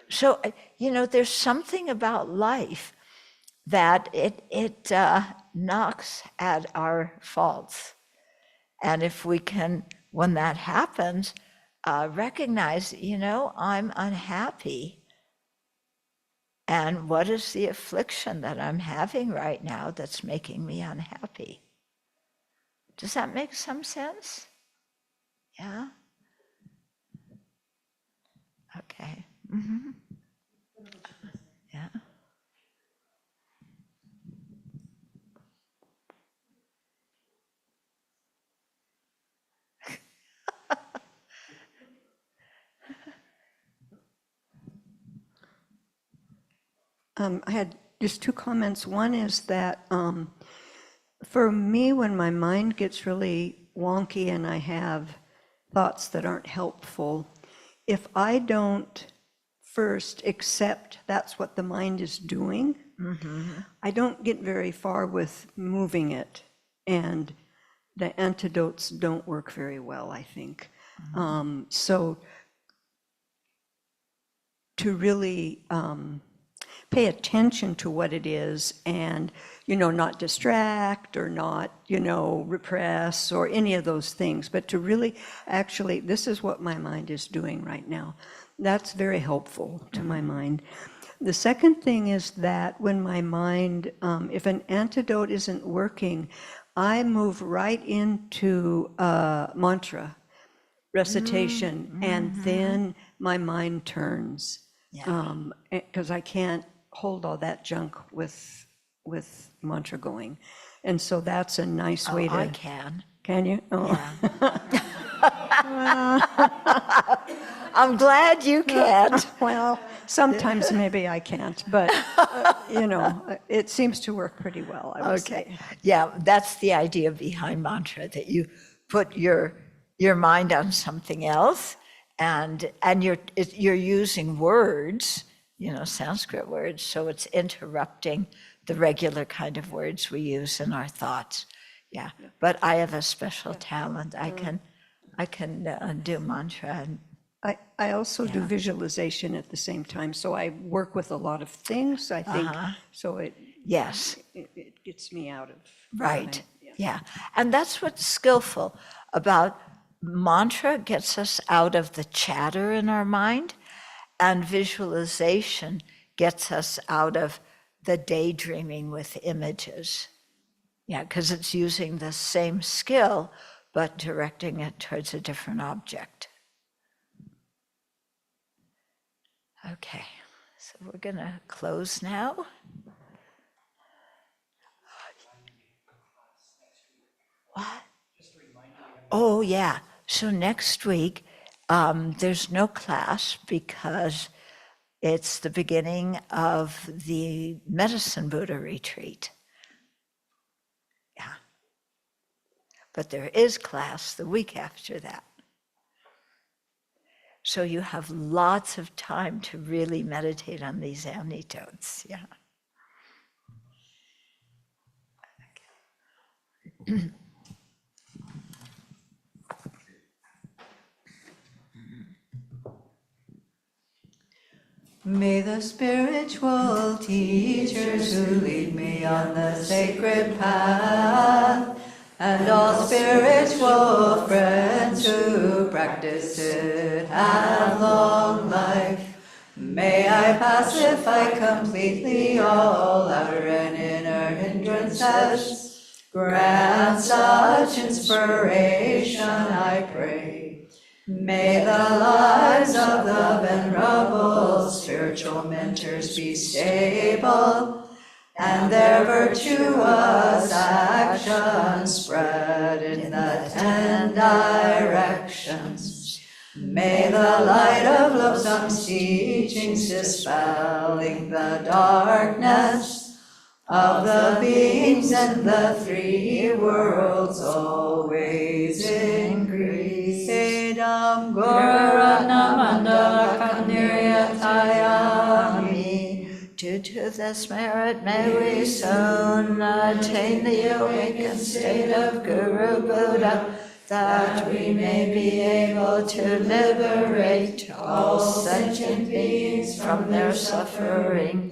Speaker 1: So, there's something about life that it knocks at our faults. And if we can, when that happens, recognize, I'm unhappy. And what is the affliction that I'm having right now that's making me unhappy? Does that make some sense? Yeah? Okay. Mm-hmm. Yeah.
Speaker 2: I had just two comments. One is that for me, when my mind gets really wonky and I have thoughts that aren't helpful, if I don't first accept that's what the mind is doing, I don't get very far with moving it. And the antidotes don't work very well, I think. So to really pay attention to what it is and, not distract or not, repress or any of those things, but to really actually, this is what my mind is doing right now. That's very helpful to my mind. The second thing is that when my mind, if an antidote isn't working, I move right into mantra recitation, and then my mind turns. Because I can't hold all that junk with mantra going. And so that's a nice way to...
Speaker 1: I can.
Speaker 2: Can you? Oh.
Speaker 1: Yeah. I'm glad you can't.
Speaker 11: Well, sometimes maybe I can't, but, it seems to work pretty well, I would say.
Speaker 1: Okay. Yeah, that's the idea behind mantra, that you put your mind on something else, and you're using words, Sanskrit words, so it's interrupting the regular kind of words we use in our thoughts. Yeah, but I have a special talent. I can do mantra. And
Speaker 11: I also do visualization at the same time, so I work with a lot of things, I think, so
Speaker 1: yes,
Speaker 11: it gets me out of.
Speaker 1: right. Yeah, and that's what's skillful about mantra. Gets us out of the chatter in our mind, and visualization gets us out of the daydreaming with images. Yeah, because it's using the same skill, but directing it towards a different object. Okay, so we're gonna close now. What? Oh, yeah. So next week, there's no class because it's the beginning of the Medicine Buddha retreat. Yeah. But there is class the week after that. So you have lots of time to really meditate on these antidotes. Yeah.
Speaker 2: May the spiritual teachers who lead me on the sacred path, and all spiritual friends who practice it, have long life. May I pacify completely all outer and inner hindrances. Grant such inspiration, I pray. May the lives of the venerable spiritual mentors be stable, and their virtuous actions spread in the 10 directions. May the light of Lovesome's teachings dispelling the darkness of the beings in the 3 worlds always increase. Idam Gururatnamandala Kandiryatayami.
Speaker 1: Due to this merit, may we soon attain the awakened state of Guru Buddha, that we may be able to liberate all sentient beings from their suffering.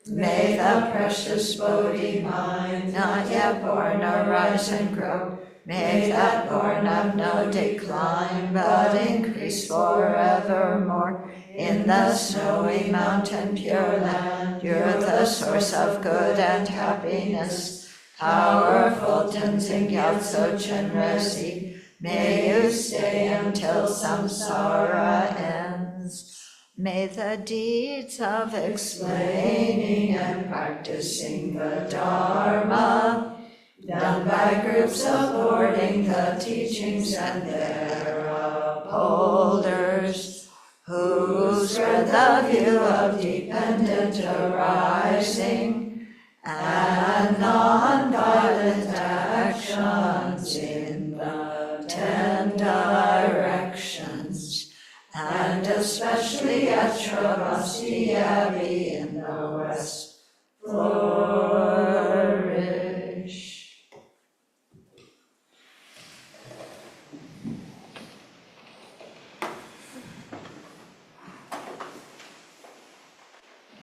Speaker 1: May the precious Bodhi mind, not yet born, arise and grow. May that born have no decline, but increase forevermore. In the snowy mountain pure land, you're the source of good and happiness. Powerful Tenzin Gyatso Chenrezig, may you stay until samsara ends. May the deeds of explaining and practicing the Dharma, done by groups supporting the teachings and their upholders, who spread the view of dependent arising and non-violent actions in the 10 directions, and especially at Sravasti Abbey in the west,